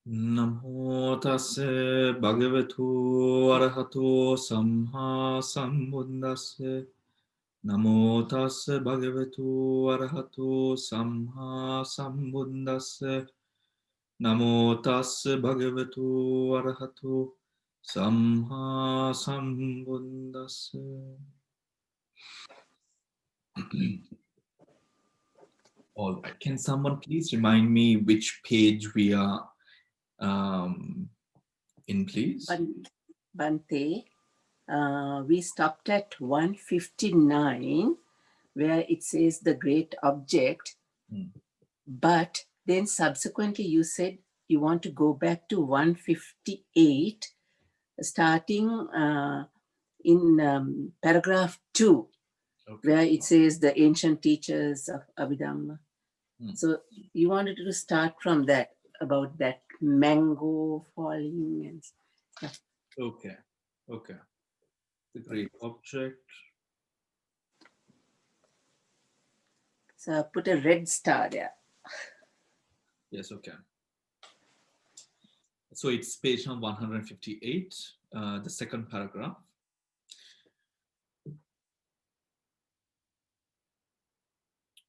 Namo tassa bhagavato arahato samma sambuddhassa. Namo tassa bhagavato arahato samma sambuddhassa. Namo tassa bhagavato arahato samma sambuddhassa. All right. Can someone please remind me which page we are in, please? Bhante, we stopped at 159, where it says the great object, but then subsequently you said you want to go back to 158, starting in paragraph 2, okay, where it says the ancient teachers of Abhidhamma. So you wanted to start from that, about that mango falling and stuff. Okay. The great object. So put a red star there. Yes, okay. So it's page number 158, the second paragraph.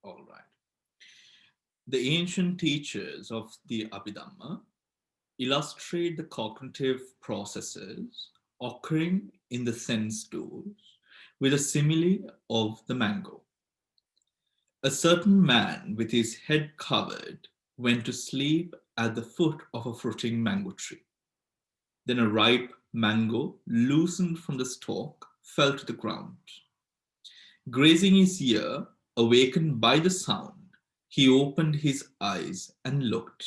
All right. The ancient teachers of the Abhidhamma illustrate the cognitive processes occurring in the sense doors with a simile of the mango. A certain man with his head covered went to sleep at the foot of a fruiting mango tree. Then a ripe mango, loosened from the stalk, fell to the ground. Grazing his ear, awakened by the sound, he opened his eyes and looked.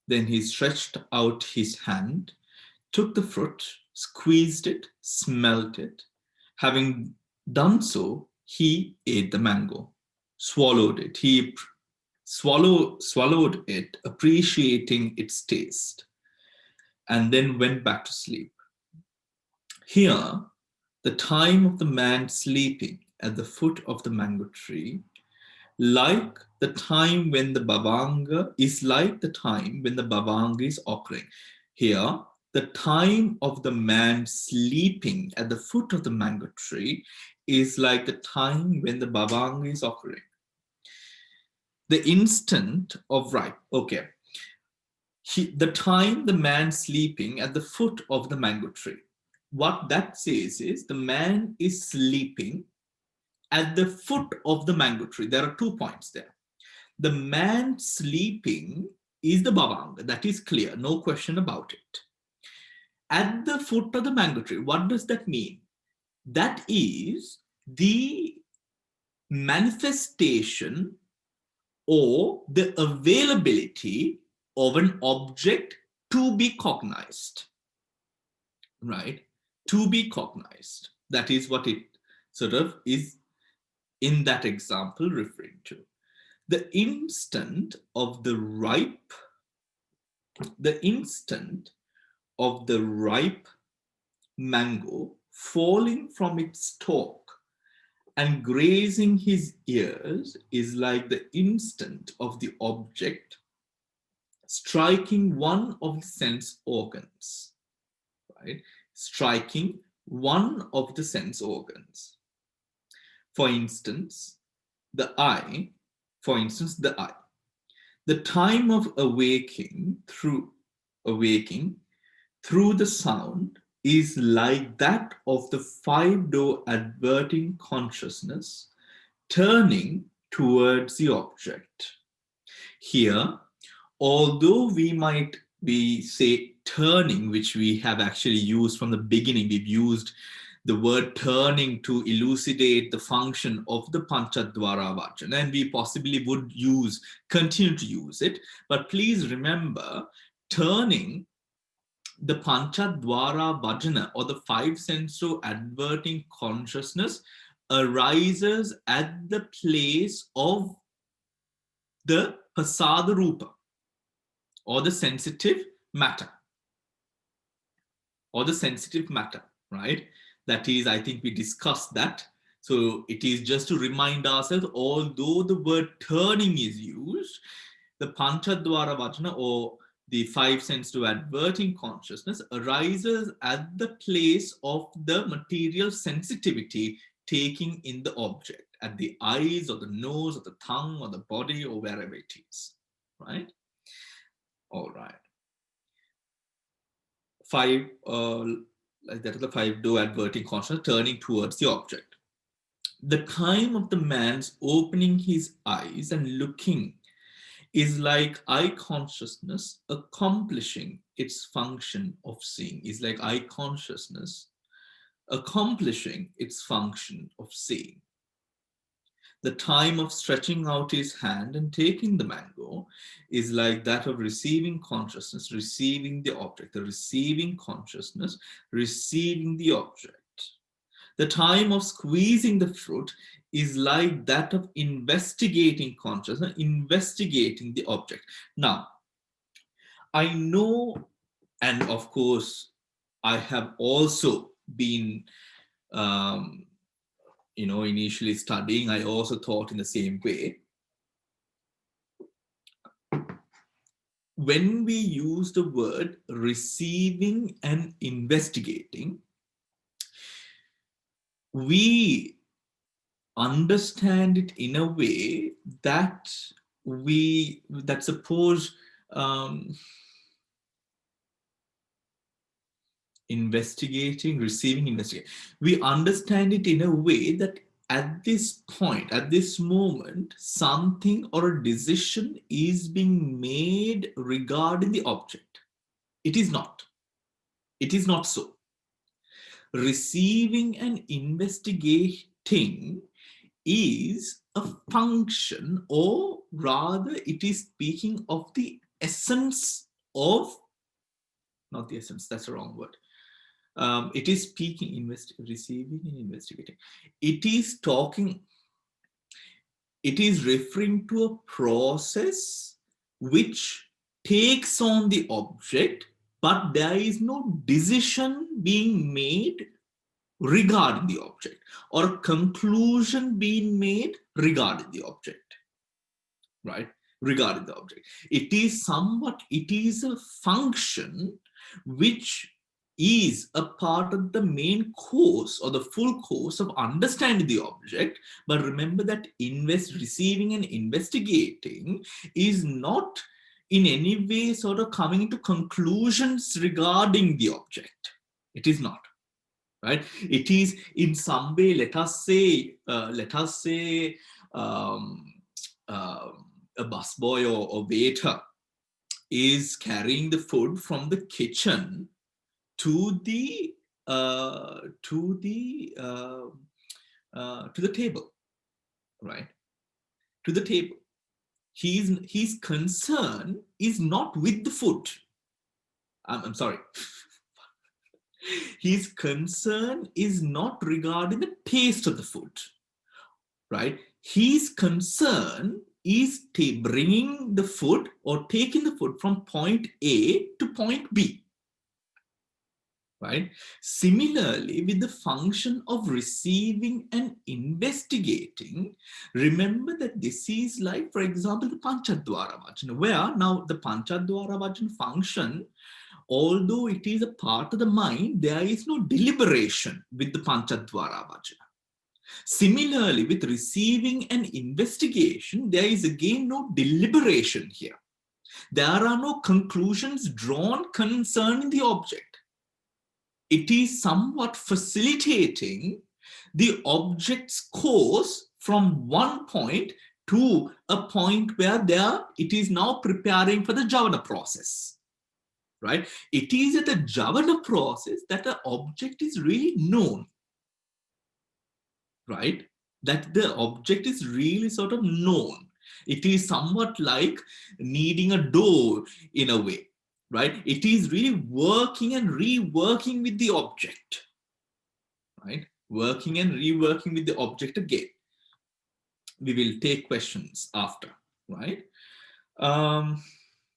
Then he stretched out his hand, took the fruit, squeezed it, smelt it. Having done so, he ate the mango, swallowed it. He swallowed it, appreciating its taste, and then went back to sleep. Here, the time of the man sleeping at the foot of the mango tree, like the time when the bhavanga is like the time when the bhavanga is occurring. Here, the time of the man sleeping at the foot of the mango tree is like the time when the bhavanga is occurring. The instant of ripe, okay. The time the man sleeping at the foot of the mango tree. What that says is the man is sleeping at the foot of the mango tree. There are 2 points there. The man sleeping is the bhavanga. That is clear. No question about it. At the foot of the mango tree, what does that mean? That is the manifestation or the availability of an object to be cognized, right? To be cognized. That is what it sort of is in that example referring to. The instant of the ripe mango falling from its stalk and grazing his ears is like the instant of the object striking one of the sense organs, right? Striking one of the sense organs. For instance, the eye. The time of awaking through the sound is like that of the 5-door adverting consciousness turning towards the object. Here, although we might be say turning, which we have actually used from the beginning, we've used the word turning to elucidate the function of the Panchadvara Vajana, and we possibly would continue to use it. But please remember, turning, the Panchadvara Vajana or the 5 senso adverting consciousness arises at the place of the Pasada Rupa or the sensitive matter. Right? That is, I think we discussed that. So it is just to remind ourselves, although the word turning is used, the Panchadvara Vajana or the five sensitive adverting consciousness arises at the place of the material sensitivity taking in the object, at the eyes or the nose or the tongue or the body or wherever it is, right? All right. Five, that is the five do adverting consciousness turning towards the object. The time of the man's opening his eyes and looking is like eye consciousness accomplishing its function of seeing, is like eye consciousness accomplishing its function of seeing. The time of stretching out his hand and taking the mango is like that of receiving consciousness, receiving the object, the receiving consciousness, receiving the object. The time of squeezing the fruit is like that of investigating consciousness, investigating the object. Now, I know, and of course, I have also been, initially studying, I also thought in the same way. When we use the word receiving and investigating, we understand it in a way that suppose investigating, receiving, investigating, we understand it in a way that at this point, at this moment, something or a decision is being made regarding the object. It is not. It is not so. Receiving and investigating is a function, or rather it is speaking of the essence of, not the essence, that's the wrong word. It is speaking, receiving and investigating. It is talking, it is referring to a process which takes on the object, but there is no decision being made regarding the object, or a conclusion being made regarding the object, right? Regarding the object. It is a function which is a part of the main course or the full course of understanding the object. But remember that receiving and investigating is not in any way sort of coming into conclusions regarding the object. It is not. Right? It is in some way, let us say, a busboy or waiter is carrying the food from the kitchen to the table, right? To the table. His concern is not with the food. I'm sorry. His concern is not regarding the taste of the food, right? His concern is bringing the food or taking the food from point A to point B, right? Similarly, with the function of receiving and investigating, remember that this is like, for example, the Panchadwara Vajana, where now the Panchadwara Vajana function, although it is a part of the mind, there is no deliberation with the Panchadwara Vajana. Similarly, with receiving and investigation, there is again no deliberation here. There are no conclusions drawn concerning the object. It is somewhat facilitating the object's course from one point to a point where it is now preparing for the Javana process. Right? It is at the Javana process that the object is really known. Right? That the object is really sort of known. It is somewhat like kneading a dough in a way. Right? It is really working and reworking with the object. Right? Working and reworking with the object again. We will take questions after. Right?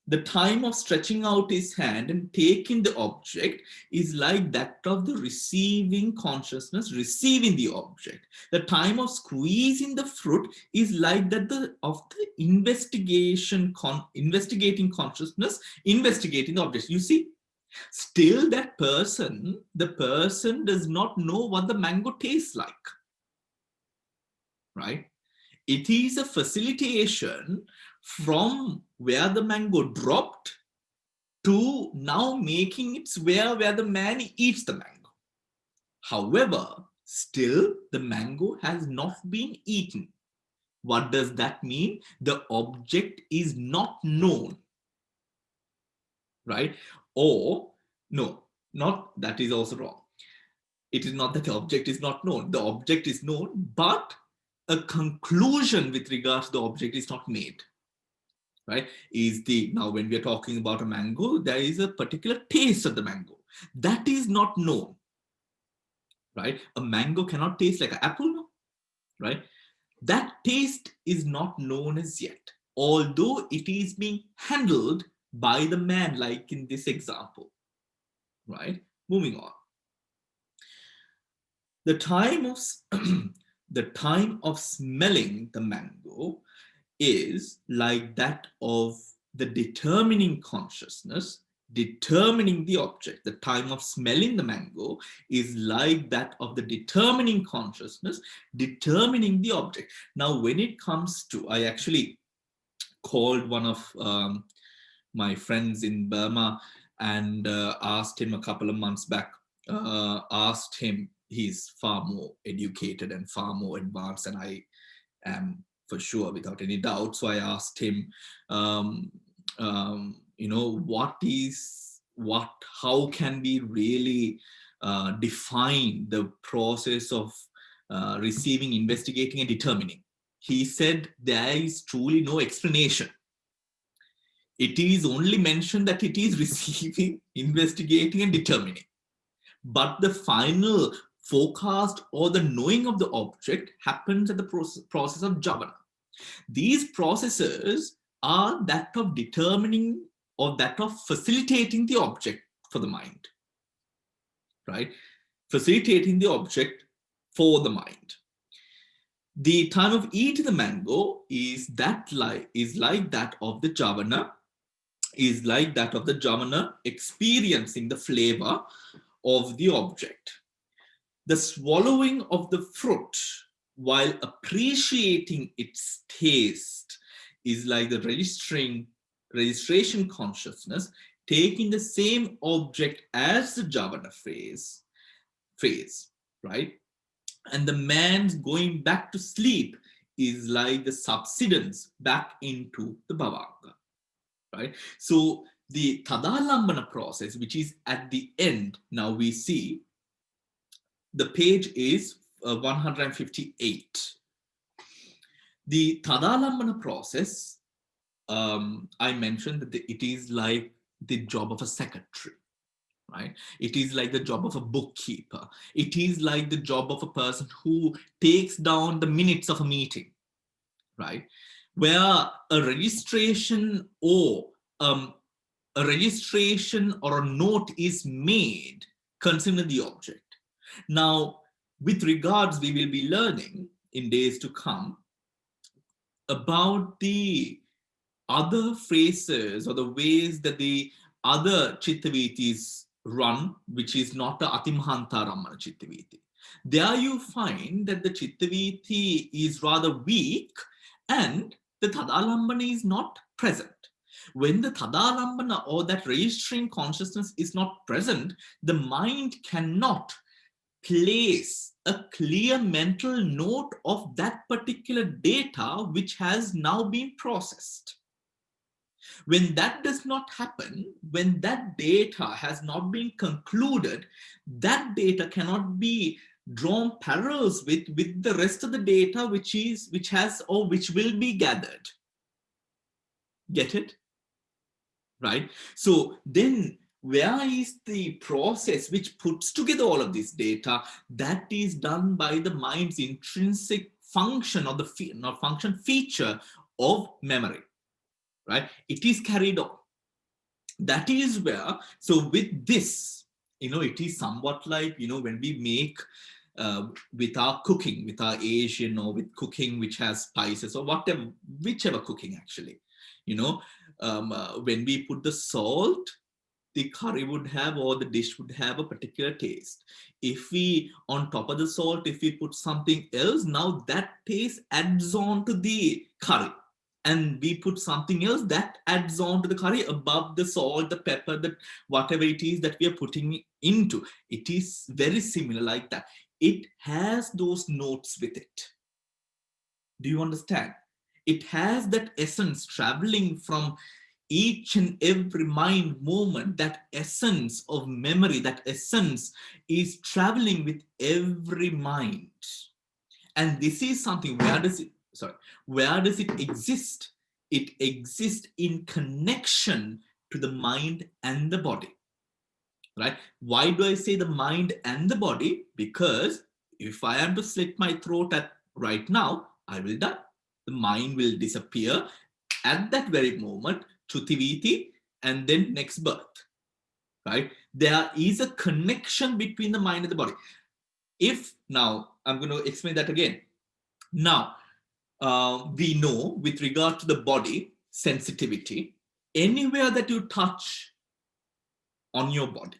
The time of stretching out his hand and taking the object is like that of the receiving consciousness, receiving the object. The time of squeezing the fruit is like that of the investigating consciousness, investigating the object. You see, still the person does not know what the mango tastes like, right? It is a facilitation from where the mango dropped to now making its where the man eats the mango. However, still the mango has not been eaten. What does that mean? The object is not known, right? Or no, not that is also wrong. It is not that the object is not known. The object is known, but a conclusion with regards to the object is not made, right? Now when we are talking about a mango, there is a particular taste of the mango that is not known, right? A mango cannot taste like an apple, no? Right? That taste is not known as yet, although it is being handled by the man, like in this example, right? Moving on. The time of the time of smelling the mango is like that of the determining consciousness, determining the object. The time of smelling the mango is like that of the determining consciousness, determining the object. Now, when it comes to, I actually called one of my friends in Burma and asked him a couple of months back, asked him, he's far more educated and far more advanced than I am, for sure, without any doubt. So I asked him, how can we really define the process of receiving, investigating, and determining? He said there is truly no explanation. It is only mentioned that it is receiving, investigating, and determining. But the final forecast or the knowing of the object happens at the process of javana. These processes are that of determining or that of facilitating the object for the mind, right? Facilitating the object for the mind. The time of eating the mango is like that of the javana, is like that of the javana experiencing the flavor of the object. The swallowing of the fruit while appreciating its taste is like the registration consciousness taking the same object as the javana phase, right? And the man's going back to sleep is like the subsidence back into the bhavanga, right? So the tadalambana process, which is at the end, now we see the page is 158. The tadalambana process, I mentioned that it is like the job of a secretary, right? It is like the job of a bookkeeper. It is like the job of a person who takes down the minutes of a meeting, right? Where a registration or a note is made concerning the object. Now, with regards, we will be learning in days to come about the other phrases or the ways that the other chittavitis run, which is not the Atimahanta Ramana chittaviti. There you find that the chittaviti is rather weak and the tadalambana is not present. When the tadalambana or that registering consciousness is not present, the mind cannot place a clear mental note of that particular data which has now been processed. When that does not happen, when that data has not been concluded, that data cannot be drawn parallels with the rest of the data which will be gathered. Get it? Right? So then where is the process which puts together all of this data? That is done by the mind's intrinsic function or the function feature of memory, right? It is carried on. That is where, so with this, it is somewhat like, when we make with our cooking, with our Asian, or with cooking which has spices or whatever, whichever cooking actually, when we put the salt, the curry would have, or the dish would have a particular taste. If we, on top of the salt, if we put something else, now that taste adds on to the curry. And we put something else that adds on to the curry above the salt, the pepper, the whatever it is that we are putting into. It is very similar like that. It has those notes with it. Do you understand? It has that essence traveling from each and every mind moment. That essence of memory, that essence is traveling with every mind. And this is something, where does it exist? It exists in connection to the mind and the body, right? Why do I say the mind and the body? Because if I am to slit my throat right now, I will die. The mind will disappear at that very moment, Chutiviti, and then next birth, right? There is a connection between the mind and the body. If now, I'm going to explain that again. Now, we know with regard to the body sensitivity, anywhere that you touch on your body,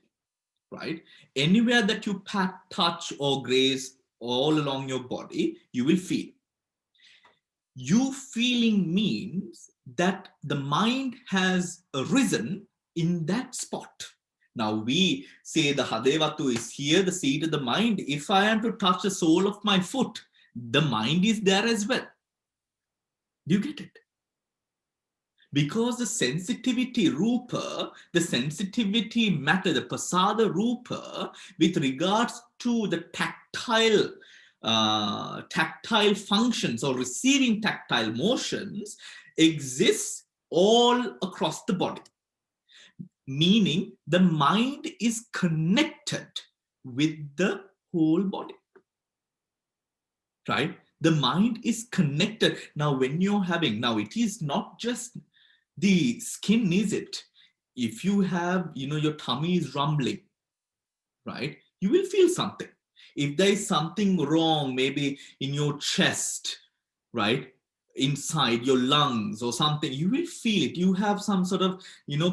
right? Anywhere that you pat, touch, or graze all along your body, you will feel. You feeling means that the mind has arisen in that spot. Now we say the Hadevatu is here, the seat of the mind. If I am to touch the sole of my foot, the mind is there as well. Do you get it? Because the sensitivity rupa, the sensitivity matter, the pasada rupa, with regards to the tactile functions or receiving tactile motions, exists all across the body. Meaning the mind is connected with the whole body, right? The mind is connected. Now, when you're having, now it is not just the skin, is it? If you have, your tummy is rumbling, right? You will feel something. If there is something wrong, maybe in your chest, right? Inside your lungs or something, you will feel it. You have some sort of,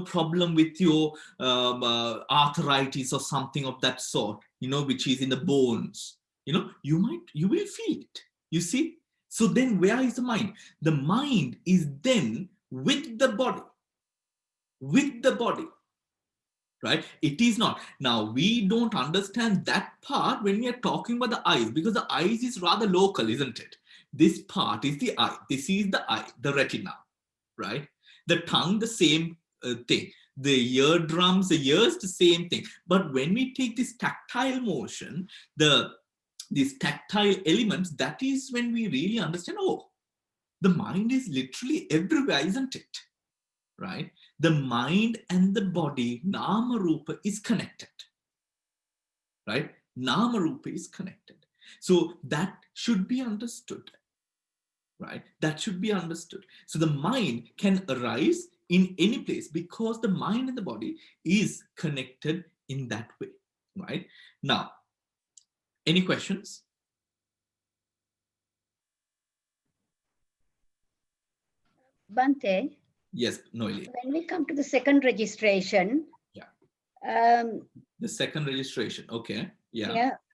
problem with your arthritis or something of that sort, which is in the bones, you will feel it. You see? So then where is the mind? The mind is then with the body, right? It is not. Now, we don't understand that part when we are talking about the eyes, because the eyes is rather local, isn't it? This part is the eye. This is the eye, the retina, right? The tongue, the same thing. The eardrums, the ears, the same thing. But when we take this tactile motion, these tactile elements, that is when we really understand, oh, the mind is literally everywhere, isn't it? Right? The mind and the body, Nama Rupa, is connected. Right? Nama Rupa is connected. So that should be understood. Right? That should be understood. So the mind can arise in any place because the mind and the body is connected in that way. Right? Now, any questions? Bhante? Yes, Noeli. When we come to the second registration, the second registration, okay,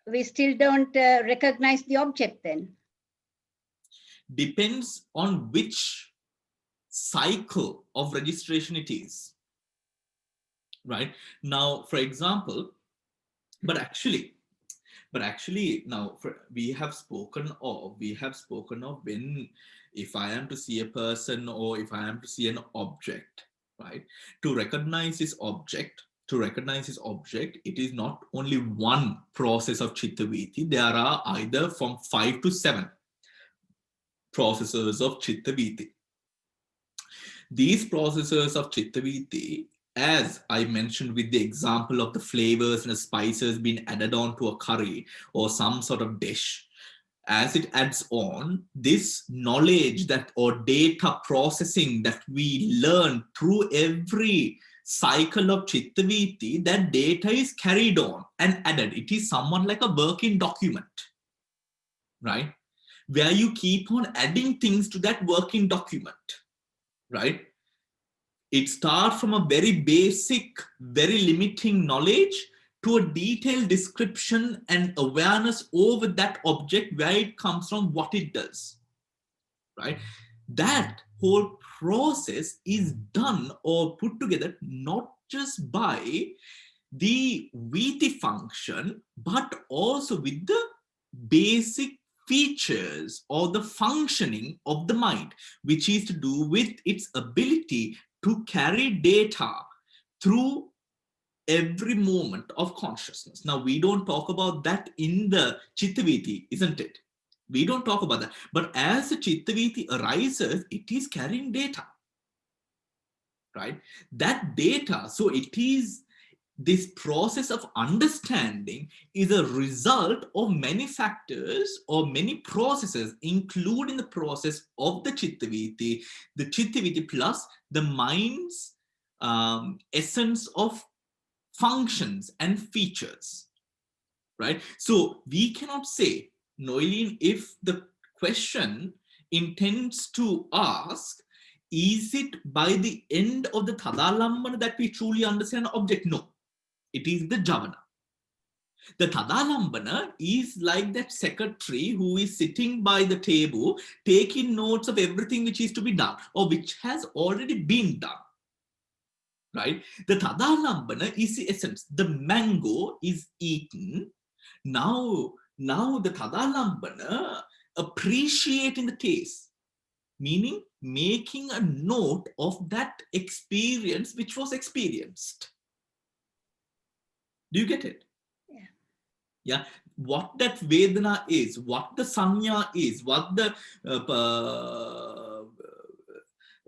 we still don't recognize the object then. Depends on which cycle of registration it is, right? Now, for example, but actually now we have spoken of when, if I am to see a person or if I am to see an object, right? To recognize this object, it is not only one process of Chittaviti. There are either from 5 to 7 processes of Chittaviti. These processes of Chittaviti, as I mentioned with the example of the flavors and the spices being added on to a curry or some sort of dish, as it adds on, this knowledge that or data processing that we learn through every cycle of Chittaviti, that data is carried on and added. It is somewhat like a working document, right? Where you keep on adding things to that working document, right? It starts from a very basic, very limiting knowledge to a detailed description and awareness over that object, where it comes from, what it does, right? That whole process is done or put together not just by the viti function, but also with the basic features or the functioning of the mind, which is to do with its ability to carry data through every moment of consciousness. Now, we don't talk about that in the Chittaviti, isn't it? We don't talk about that. But as the Chittaviti arises, it is carrying data, right? That data, so it is, this process of understanding is a result of many factors or many processes, including the process of the Chittaviti plus the mind's essence of functions and features, right? So we cannot say, Noeline, if the question intends to ask, is it by the end of the Tadalambana that we truly understand the object? No, it is the Javana. The Tadalambana is like that secretary who is sitting by the table, taking notes of everything which is to be done or which has already been done, right? The Tadalambana is the essence. The mango is eaten. Now the Tadalambana appreciating the taste, meaning making a note of that experience which was experienced. Do you get it? Yeah. Yeah. What that Vedana is, what the Sanya is, what the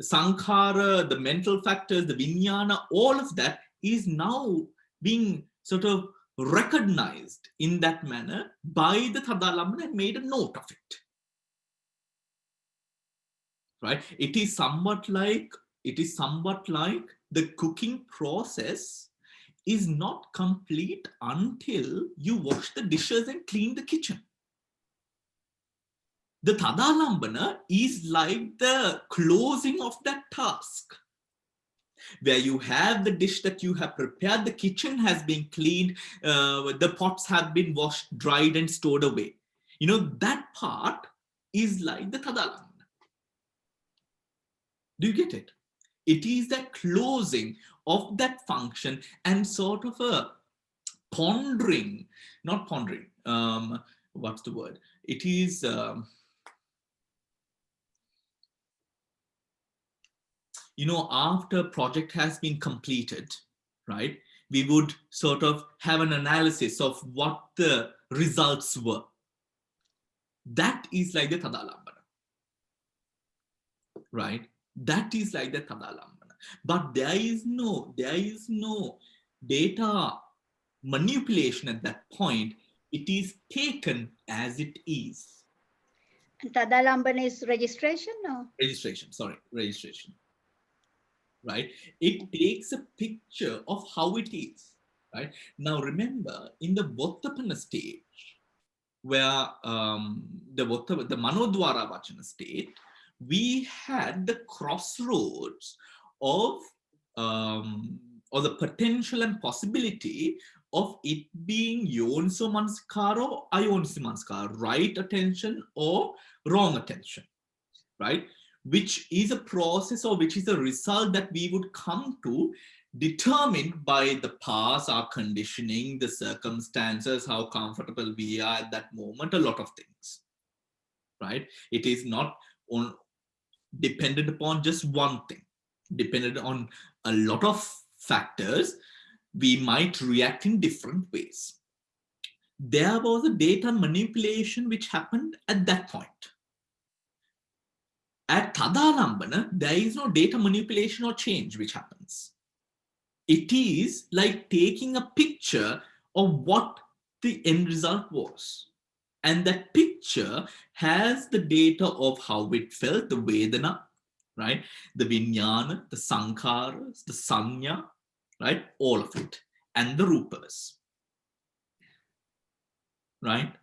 Sankhara, the mental factors, the Vijnana, all of that is now being sort of recognized in that manner by the Tadalambana and made a note of it. Right? It is somewhat like the cooking process is not complete until you wash the dishes and clean the kitchen. The Tadalambana is like the closing of that task, where you have the dish that you have prepared, the kitchen has been cleaned, the pots have been washed, dried, and stored away. You know, that part is like the Tadalambana. Do you get it? It is that closing of that function and sort of a pondering, not pondering, what's the word? It is, you know, after a project has been completed, right, we would sort of have an analysis of what the results were. That is like the Tadalambana, right? That is like the Tadalambana. But there is no data manipulation at that point. It is taken as it is. And Tadalambana is registration, no? Registration. Right? It takes a picture of how it is. Right? Now remember, in the Bodhapana stage, where the Manodwara Vachana state, we had the crossroads of or the potential and possibility of it being yoniso manasikara or ayoniso manasikara, right attention or wrong attention, right? Which is a process or which is a result that we would come to determined by the past, our conditioning, the circumstances, how comfortable we are at that moment, a lot of things, right? It is not dependent upon just one thing, dependent on a lot of factors. We might react in different ways. There was a data manipulation which happened at that point. At Tadalambana, there is no data manipulation or change which happens. It is like taking a picture of what the end result was. And that picture has the data of how it felt, the Vedana, right? The Vijnana, the Sankharas, the Sanya, right? All of it, and the rupas, right?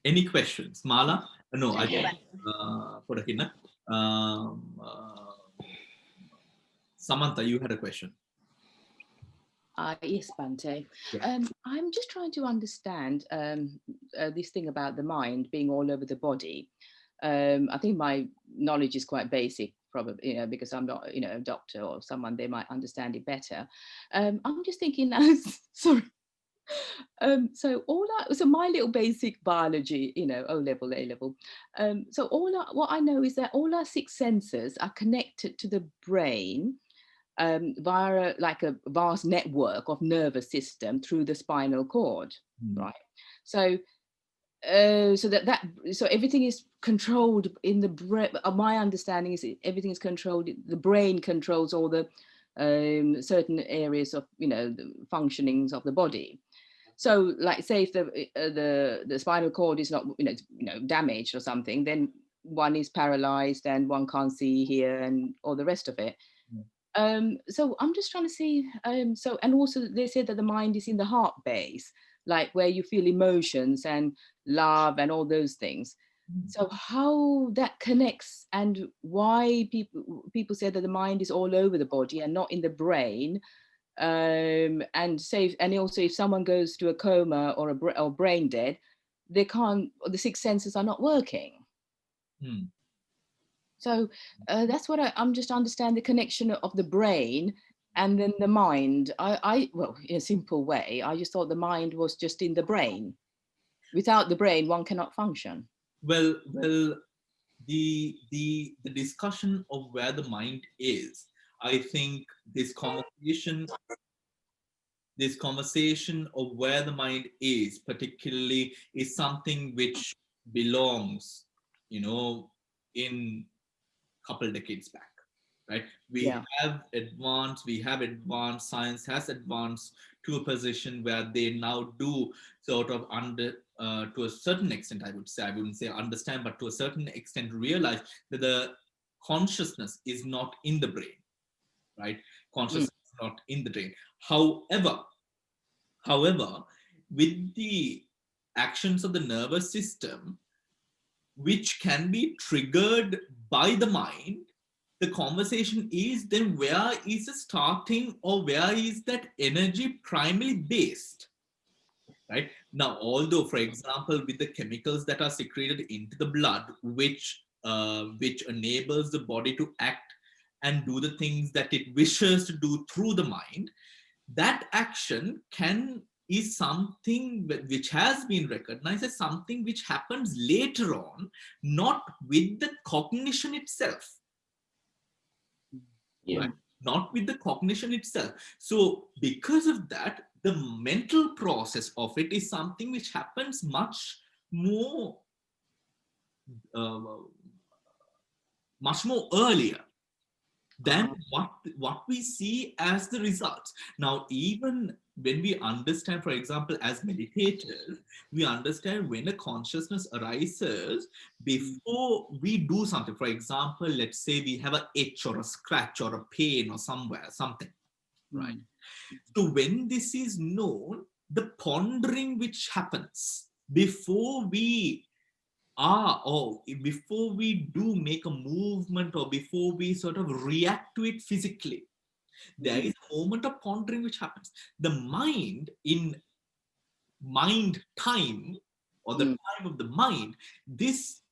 Any questions, Mala? No, I think Samantha, you had a question. Yes, Bhante. Yeah. I'm just trying to understand this thing about the mind being all over the body. I think my knowledge is quite basic, probably, because I'm not, a doctor or someone, they might understand it better. I'm just thinking now, sorry. So my little basic biology, O level, A level. So what I know is that all our 6 senses are connected to the brain via like a vast network of nervous system through the spinal cord, right? So so everything is controlled in the brain. My understanding is everything is controlled. The brain controls all the certain areas of the functionings of the body. So, like, say if the spinal cord is not damaged or something, then one is paralyzed and one can't see, hear, and all the rest of it. So I'm just trying to see. So, and also they said that the mind is in the heart base, like where you feel emotions and love and all those things. So how that connects and why people say that the mind is all over the body and not in the brain. And also if someone goes to a coma or or brain dead, they can't. The 6 senses are not working. So that's what I'm just understand the connection of the brain and then the mind. Well, in a simple way, I just thought the mind was just in the brain. Without the brain, one cannot function. Well, the discussion of where the mind is, I think this conversation of where the mind is particularly is something which belongs, in couple decades back, right? We have advanced, science has advanced to a position where they now do sort of to a certain extent, I wouldn't say understand, but to a certain extent realize that the consciousness is not in the brain, right? Consciousness is not in the brain. However, with the actions of the nervous system, which can be triggered by the mind, the conversation is then where is the starting or where is that energy primarily based, right? Now, although, for example, with the chemicals that are secreted into the blood, which enables the body to act and do the things that it wishes to do through the mind, that action is something which has been recognized as something which happens later on, not with the cognition itself. Right? Not with the cognition itself. So because of that, the mental process of it is something which happens much more earlier than what we see as the results. Now, even when we understand, for example, as meditators, we understand when a consciousness arises before we do something. For example, let's say we have an itch or a scratch or a pain or something, right? So when this is known, the pondering which happens before we before we do make a movement or before we sort of react to it physically, there is a moment of pondering which happens. The mind, in mind time, or the time of the mind, this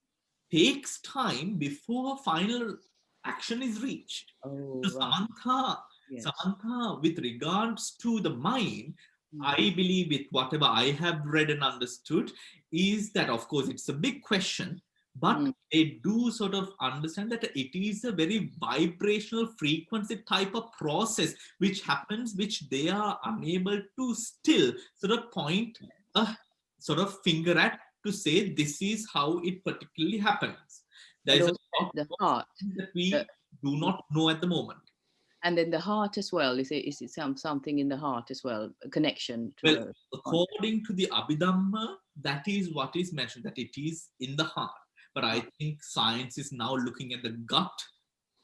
takes time before final action is reached. So Samantha, with regards to the mind, I believe with whatever I have read and understood is that, of course, it's a big question, but they do sort of understand that it is a very vibrational frequency type of process which happens, which they are unable to still sort of point a sort of finger at to say this is how it particularly happens. There is the heart that we do not know at the moment. And then the heart as well, is it something in the heart as well, a connection to well, according to the Abhidhamma, that is what is mentioned, that it is in the heart. But I think science is now looking at the gut,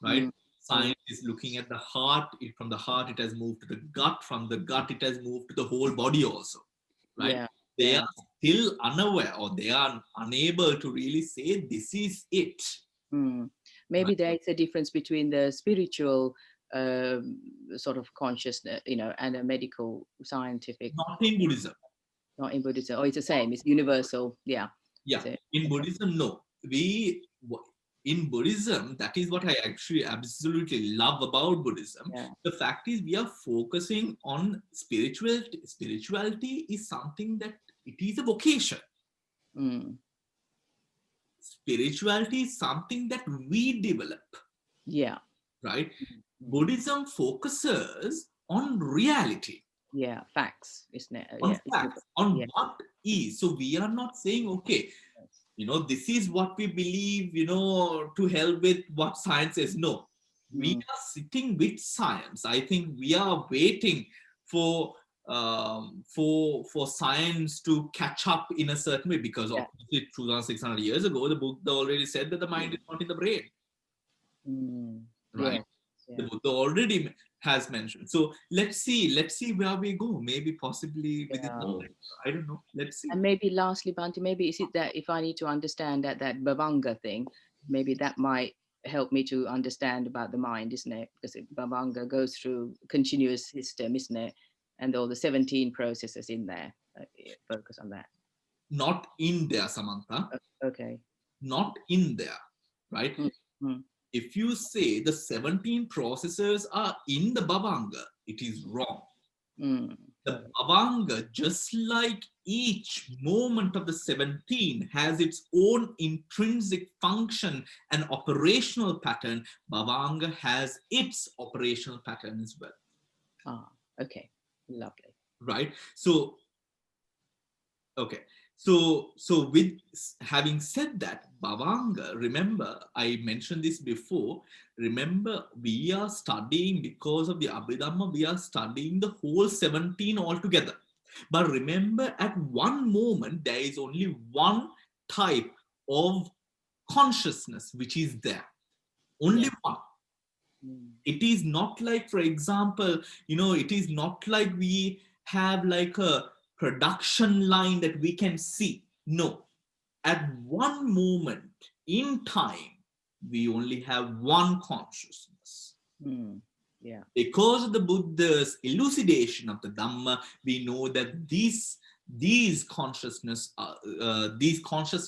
right? Science is looking at the heart. From the heart, it has moved to the gut. From the gut, it has moved to the whole body also, right? Yeah. They Yeah. are still unaware, or they are unable to really say this is it. Maybe there is a difference between the spiritual sort of consciousness, and a medical scientific. Not in Buddhism. Not in Buddhism. Oh, it's the same. It's universal. Yeah. Yeah. In Buddhism, no. In Buddhism, that is what I actually absolutely love about Buddhism. Yeah. The fact is, we are focusing on spirituality. Spirituality is something that it is a vocation. Spirituality is something that we develop. Yeah. Right? Buddhism focuses on reality. Yeah, facts, isn't it? On Yeah, facts, on what is. So we are not saying, okay, this is what we believe, to help with what science says. No, we are sitting with science. I think we are waiting for science to catch up in a certain way, because obviously 2,600 years ago, the Buddha already said that the mind is not in the brain. Right? Yeah. The Buddha already has mentioned. So let's see where we go. Maybe possibly within I don't know. Let's see. And maybe lastly, Bhante, maybe is it that if I need to understand that Bhavanga thing, maybe that might help me to understand about the mind, isn't it? Because Bhavanga goes through continuous system, isn't it? And all the 17 processes in there. Focus on that. Not in there, Samantha. Okay. Not in there, right? If you say the 17 processes are in the Bhavanga, it is wrong. The Bhavanga, just like each moment of the 17 has its own intrinsic function and operational pattern, Bhavanga has its operational pattern as well. Okay. Lovely. Right? So, okay. So with having said that, Bhavanga, remember, I mentioned this before, remember, we are studying, because of the Abhidhamma, we are studying the whole 17 altogether. But remember, at one moment, there is only one type of consciousness which is there. Only one. It is not like, for example, it is not like we have like a production line that we can see. No. At one moment in time, we only have one consciousness. Yeah. Because of the Buddha's elucidation of the Dhamma, we know that these consciousness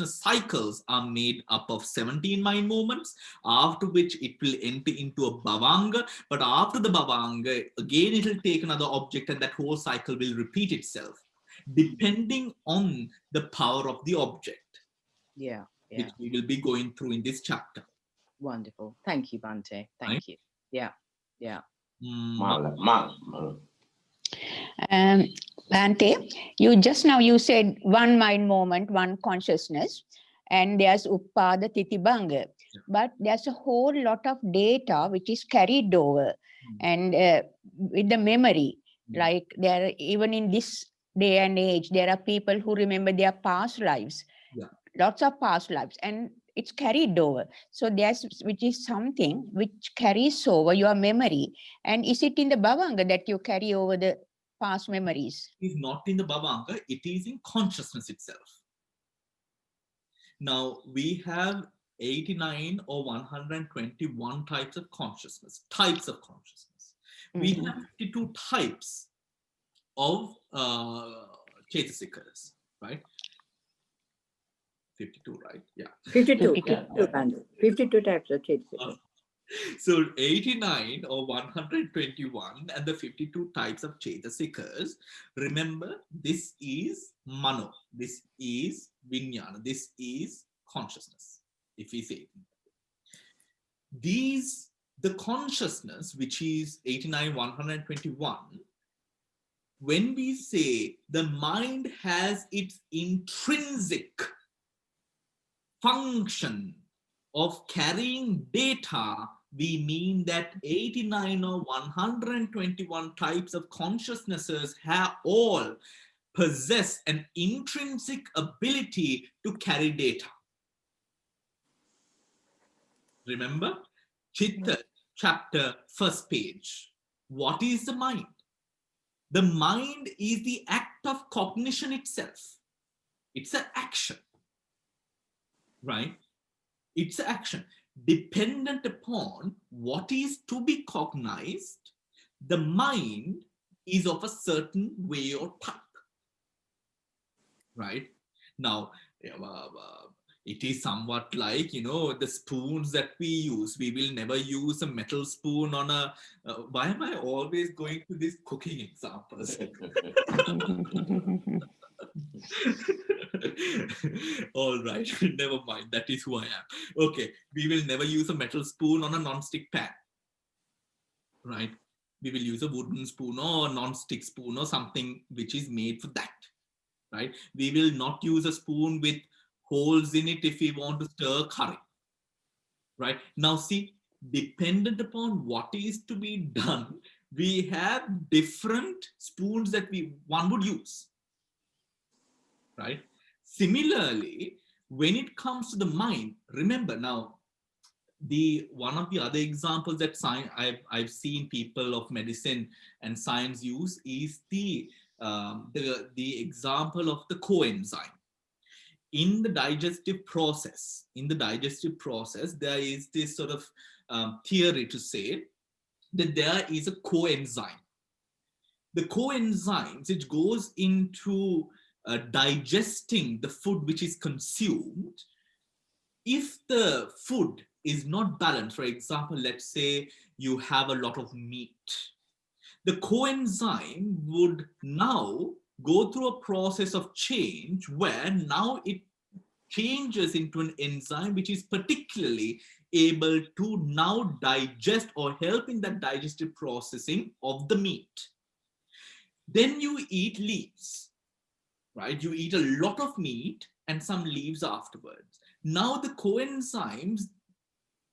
cycles are made up of 17 mind movements, after which it will enter into a Bhavanga. But after the Bhavanga, again it will take another object, and that whole cycle will repeat itself, depending on the power of the object. Yeah. Which we will be going through in this chapter. Wonderful. Thank you, Bhante. Thank you. Yeah. Bhante, you said one mind moment, one consciousness, and there's Uppada Titibhanga. But there's a whole lot of data which is carried over, and with the memory, like there, even in this day and age, there are people who remember their past lives, lots of past lives, and it's carried over. So which is something which carries over your memory. And is it in the Bhavanga that you carry over the past memories? It is not in the Bhavanga, it is in consciousness itself. Now, we have 89 or 121 types of consciousness. We have 52 types of Chaitasikas, right? 52, right? Yeah. 52 types of Chaitasikas. So 89 or 121 and the 52 types of Chaitasikas. Remember, this is Mano, this is Vijnana, this is consciousness, if we say it. The consciousness, which is 89, 121, when we say the mind has its intrinsic function of carrying data, we mean that 89 or 121 types of consciousnesses have all possess an intrinsic ability to carry data. Remember, Chitta, chapter, first page. What is the mind? The mind is the act of cognition itself. It's an action, right? It's an action. Dependent upon what is to be cognized, the mind is of a certain way or type, right? Now, it is somewhat like, you know, the spoons that we use. We will never use a metal spoon on a, why am I always going to these cooking examples? All right, never mind. That is who I am. Okay, we will never use a metal spoon on a non-stick pan, right? We will use a wooden spoon or a non-stick spoon or something which is made for that, right? We will not use a spoon with holes in it if we want to stir curry, right? Now see, dependent upon what is to be done, we have different spoons that one would use, right? Similarly, when it comes to the mind, remember now, one of the other examples that I've seen people of medicine and science use is the example of the coenzyme. In the digestive process, there is this sort of theory to say that there is a coenzyme. The coenzymes, it goes into digesting the food which is consumed. If the food is not balanced, for example, let's say you have a lot of meat, the coenzyme would now go through a process of change where now it changes into an enzyme which is particularly able to now digest or help in that digestive processing of the meat. Then you eat leaves, right? You eat a lot of meat and some leaves afterwards. Now the coenzymes,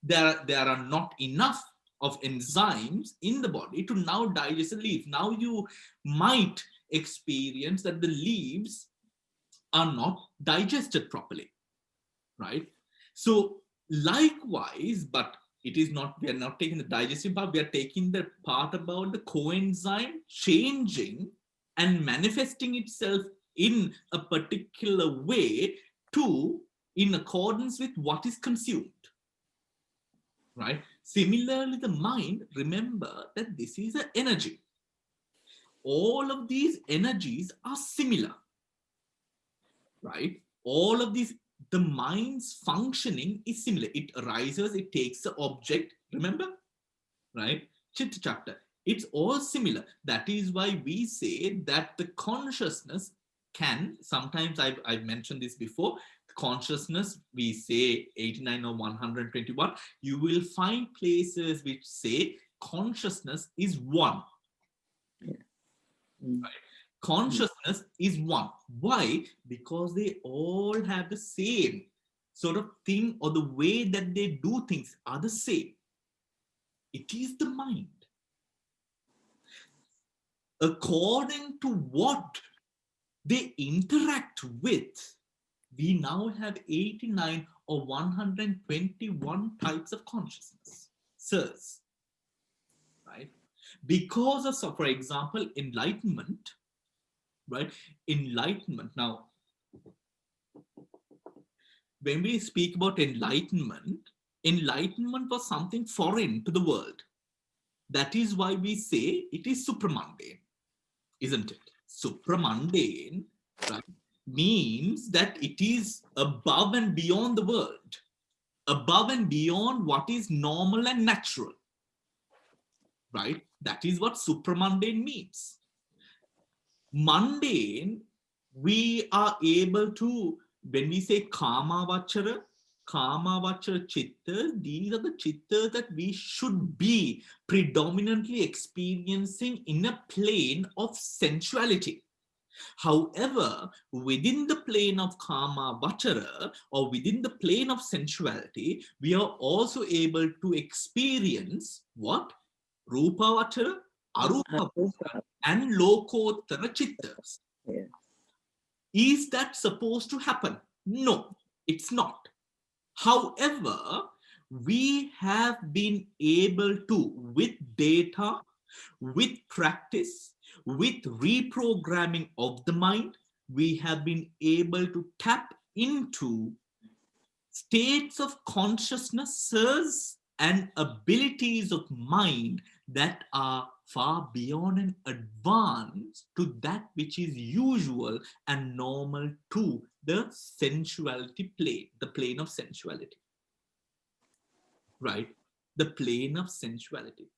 there are not enough of enzymes in the body to now digest the leaf. Now you might experience that the leaves are not digested properly, right? So likewise, but it is not, we are not taking the digestive part, we are taking the part about the coenzyme changing and manifesting itself in a particular way in accordance with what is consumed, right? Similarly, the mind, remember that this is an energy. All of these energies are similar, right? All of these, the mind's functioning is similar. It arises, it takes the object, remember, right? Chitta chapter. It's all similar. That is why we say that the consciousness can, sometimes I've mentioned this before, consciousness, we say 89 or 121, you will find places which say consciousness is one. Yeah. Right? Consciousness is one. Why? Because they all have the same sort of thing, or the way that they do things are the same. It is the mind. According to what they interact with, we now have 89 or 121 types of consciousness, sirs, right? Because of, so for example, enlightenment, right? Enlightenment. Now, when we speak about enlightenment, enlightenment was something foreign to the world. That is why we say it is supramundane, isn't it? Supramundane, right, means that it is above and beyond the world, above and beyond what is normal and natural, right? That is what supramundane means. Mundane, we are able to, when we say Kamavachara chittas, these are the chittas that we should be predominantly experiencing in a plane of sensuality. However, within the plane of Kamavachara, or within the plane of sensuality, we are also able to experience what? Rupavachara, Arupavachara, and Lokottara chittas. Yeah. Is that supposed to happen? No, it's not. However, we have been able to, with data, with practice, with reprogramming of the mind, we have been able to tap into states of consciousnesses and abilities of mind that are far beyond and advanced to that which is usual and normal to the sensuality plane, the plane of sensuality. Right? The plane of sensuality.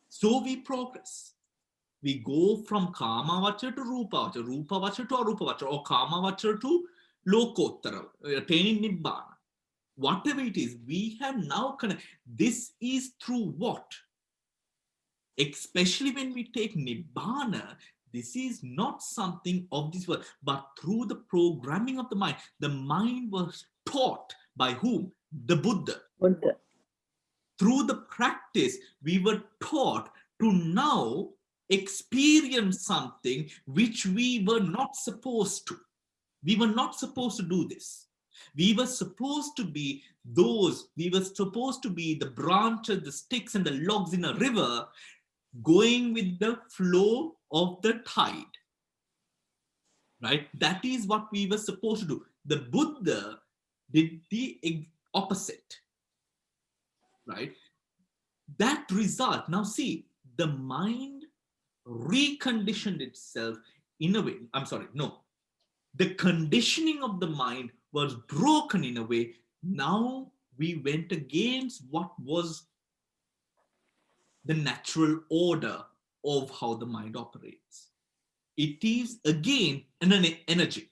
So we progress. We go from Kama Vachara to Rupa Vachara, Rupa Vachara to Arupa Vachara, or Kama Vachara to Lokottara, attaining Nibbana. Whatever it is, we have now connected. This is through what? Especially when we take Nibbana, this is not something of this world, but through the programming of the mind. The mind was taught by whom? The Buddha. Buddha. Through the practice, we were taught to now experience something which we were not supposed to. We were not supposed to do this. We were supposed to be the branches, the sticks, and the logs in a river, going with the flow of the tide. Right? That is what we were supposed to do. The Buddha did the opposite. Right? That result, now see, the mind reconditioned itself in a way. The conditioning of the mind was broken in a way. Now we went against what was the natural order of how the mind operates. It is again an energy.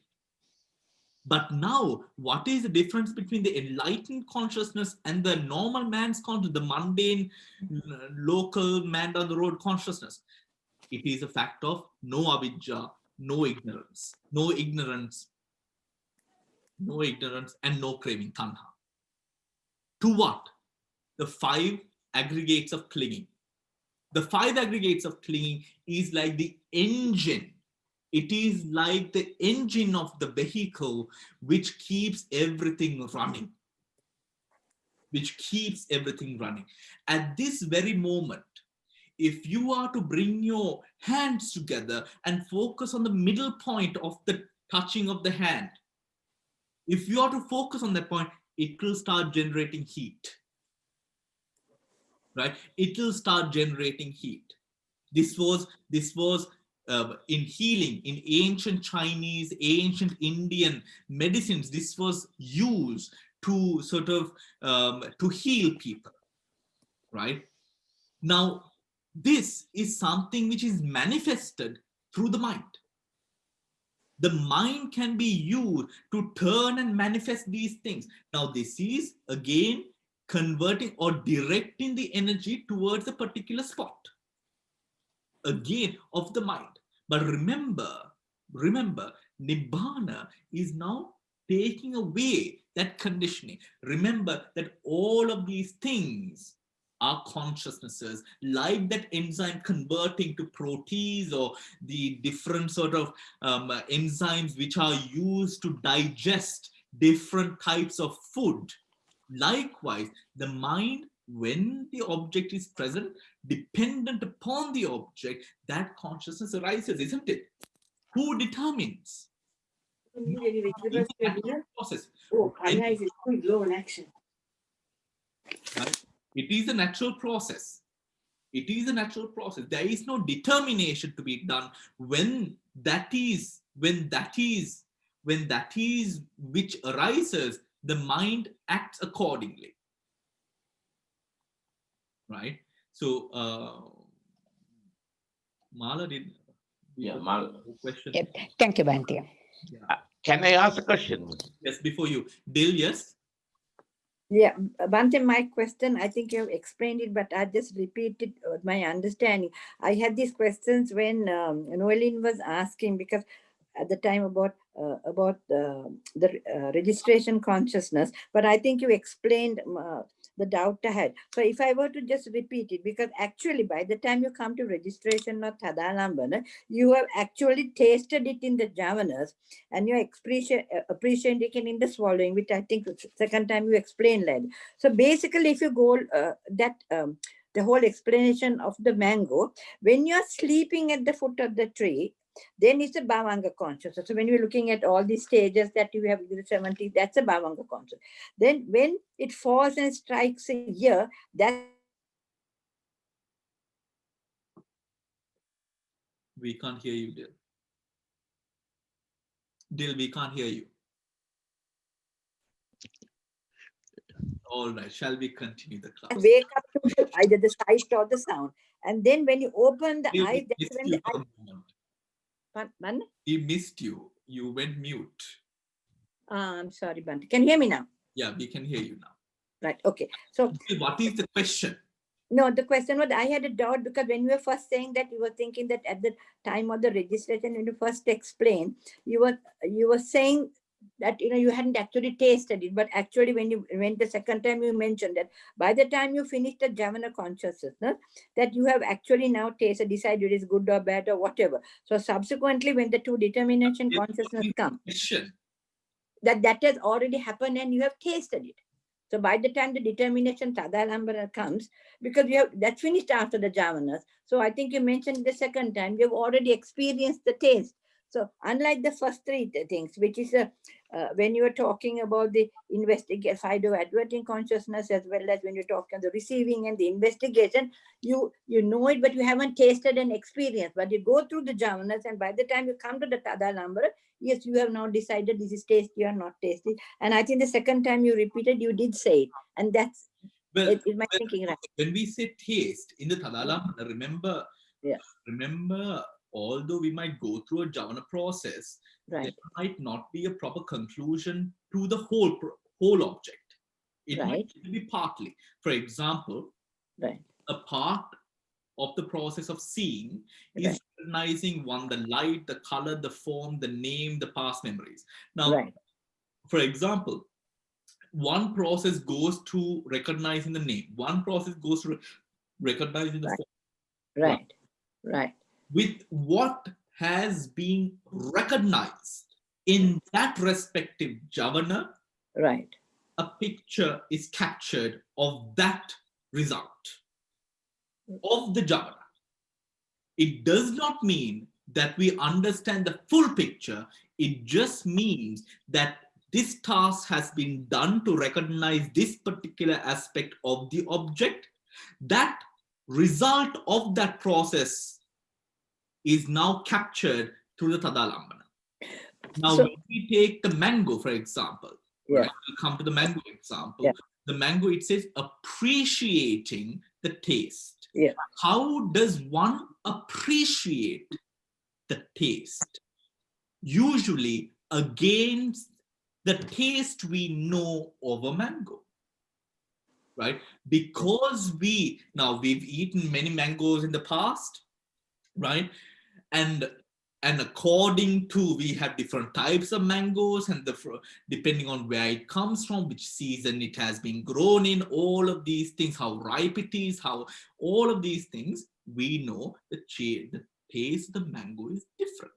But now, what is the difference between the enlightened consciousness and the normal man's consciousness, the mundane, local man down the road consciousness? It is a fact of no avidya, no ignorance, and no craving, tanha. To what? The 5 aggregates of clinging. The 5 aggregates of clinging is like the engine. It is like the engine of the vehicle which keeps everything running. At this very moment, if you are to bring your hands together and focus on the middle point of the touching of the hand, if you are to focus on that point, it will start generating heat. Right? It will start generating heat. This was in healing, in ancient Chinese, ancient Indian medicines. This was used to sort of to heal people. Right? Now, this is something which is manifested through the mind. The mind can be used to turn and manifest these things. Now, this is again converting or directing the energy towards a particular spot, again, of the mind. But remember, Nibbana is now taking away that conditioning. Remember that all of these things are consciousnesses, like that enzyme converting to protease, or the different sort of enzymes which are used to digest different types of food. Likewise, the mind, when the object is present, dependent upon the object, that consciousness arises, isn't it? Who determines? Process. Right? It is a natural process. There is no determination to be done when that is which arises. The mind acts accordingly. Right? So, Mala did. Mala. Question. Yep. Thank you, Bhante. Yeah. Can I ask a question? Yes, before you. Dil, yes? Yeah, Bhante, my question, I think you have explained it, but I just repeated my understanding. I had these questions when Noeline was asking, because at the time about the registration consciousness, but I think you explained the doubt I had. So if I were to just repeat it, because actually by the time you come to registration of Tadalambana, you have actually tasted it in the jhavanas and you appreciating it in the swallowing, which I think second time you explained that. So basically, if you go the whole explanation of the mango, when you're sleeping at the foot of the tree, then it's a bhavanga consciousness. So when you're looking at all these stages that you have, the 70, that's a bhavanga consciousness. Then when it falls and strikes a ear, that's We can't hear you, Dil. Dil, we can't hear you. All right, shall we continue the class? wake up to either the sight or the sound. And then when you open the Dil, eyes, we that's missed when you the for eye. a moment. Pardon? We missed you. You went mute. I'm sorry, Bhante. Can you hear me now? Yeah, we can hear you now. Right. Okay. So What is the question? no, the question was, I had a doubt because when you were first saying that, you were thinking that at the time of the registration, when you first explained, you were saying that you hadn't actually tasted it, but actually when you went the second time, you mentioned that by the time you finish the jhana consciousness, that you have actually now tasted, decided it is good or bad or whatever. So subsequently, when the two determination consciousness come, that has already happened and you have tasted it. So by the time the determination Tadalambana comes, because that's finished after the jhavanas. So I think you mentioned the second time, you've already experienced the taste. So unlike the first three things, which is when you are talking about the Fido adverting consciousness, as well as when you're talking the receiving and the investigation, you know it, but you haven't tasted and experienced. But you go through the jhavanas, and by the time you come to the Tadalambana, yes, you have now decided this is tasty or not tasty. And I think the second time you repeated, you did say it. And that's my thinking, right? When we say taste in the Tadalambana, remember, although we might go through a jhana process, right, there might not be a proper conclusion to the whole object. It might be partly. For example, a part of the process of seeing is recognizing the light, the color, the form, the name, the past memories. Now, for example, one process goes to recognizing the name. One process goes to recognizing the form. Right. With what has been recognized in that respective jhana, a picture is captured of that result of the jhana. It does not mean that we understand the full picture. It just means that this task has been done to recognize this particular aspect of the object. That result of that process is now captured through the Tadalambana. Now, when we take the mango, for example, right? We'll come to the mango example. The mango, it says appreciating the taste. How does one appreciate the taste? Usually against the taste we know of a mango, right? Because we've eaten many mangoes in the past, right? And according to, we have different types of mangoes, and depending on where it comes from, which season it has been grown in, all of these things, how ripe it is, how all of these things, we know the taste of the mango is different,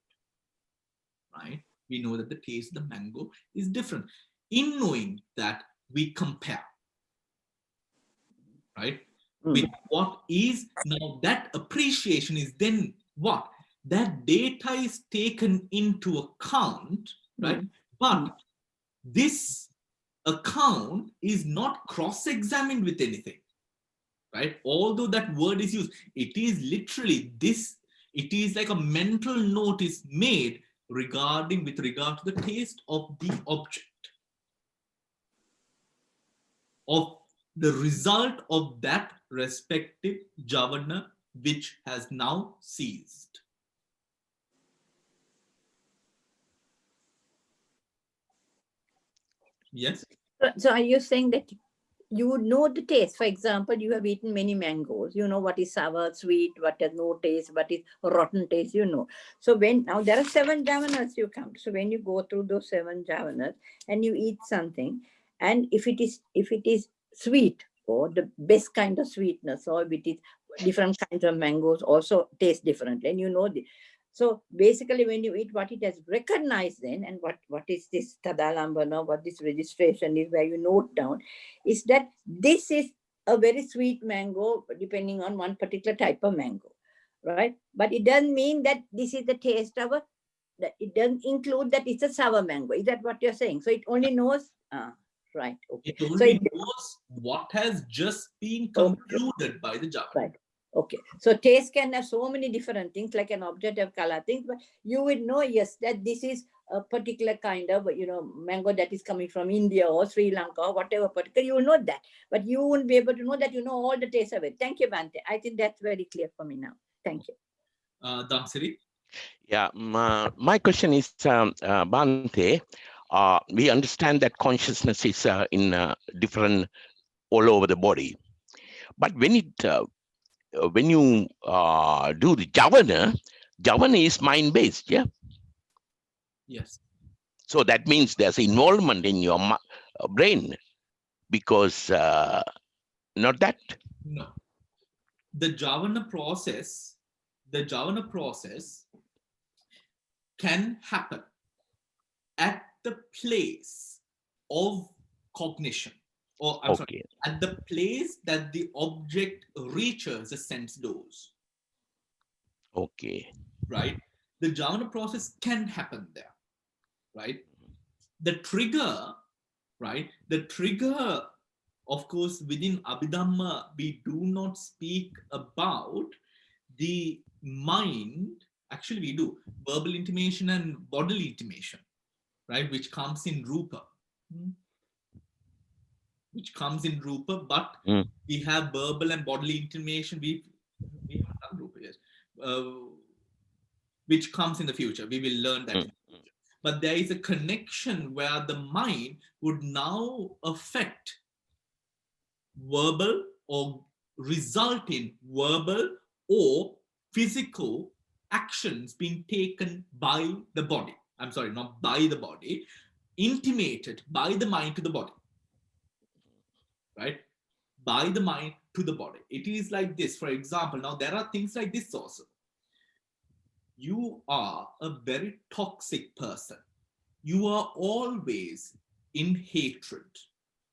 right? We know that the taste of the mango is different. In knowing that, we compare, right? With what is now, that appreciation is then what? That data is taken into account, right? But this account is not cross-examined with anything, right? Although that word is used, it is literally this, it is like a mental note is made with regard to the taste of the object, of the result of that respective jhana which has now ceased. Yes. So are you saying that you would know the taste? For example, you have eaten many mangoes. You know what is sour, sweet, what has no taste, what is rotten taste, you know. So now there are 7 jhavanas you come. So when you go through those 7 jhavanas and you eat something, and if it is sweet, or the best kind of sweetness, or with it, different kinds of mangoes also taste differently. And you know the, so basically when you eat what it has recognized then, and what is this tadalambana, what this registration is, where you note down, is that this is a very sweet mango, depending on one particular type of mango, right? But it doesn't mean that this is the taste of a, that it doesn't include that it's a sour mango. Is that what you're saying? So it only knows, right, okay. It only So it knows what has just been Okay. concluded by the Javana. Right. Okay. So taste can have so many different things, like an object of color things, but you would know, yes, that this is a particular kind of, mango that is coming from India or Sri Lanka or whatever particular, you will know that. But you won't be able to know that you know all the taste of it. Thank you, Bhante. I think that's very clear for me now. Thank you. Damsiri? Yeah, my question is, Bhante, we understand that consciousness is in different all over the body, but when it when you do the javana is mind-based, yeah. Yes. So that means there's involvement in your brain, because not that. No. The Javana process can happen at the place of cognition, or I'm sorry, at the place that the object reaches the sense doors. Okay. Right? The Javana process can happen there. Right? The trigger, right? The trigger, of course, within Abhidhamma, we do not speak about the mind. Actually, we do verbal intimation and bodily intimation, right? Which comes in rupa. But we have verbal and bodily intimation. We have done rupa, yes. Which comes in the future. We will learn that. But there is a connection where the mind would now affect verbal or result in verbal or physical actions being taken by the body. I'm sorry, not by the body, intimated by the mind to the body. Right? By the mind to the body. It is like this. For example, now there are things like this also. You are a very toxic person. You are always in hatred.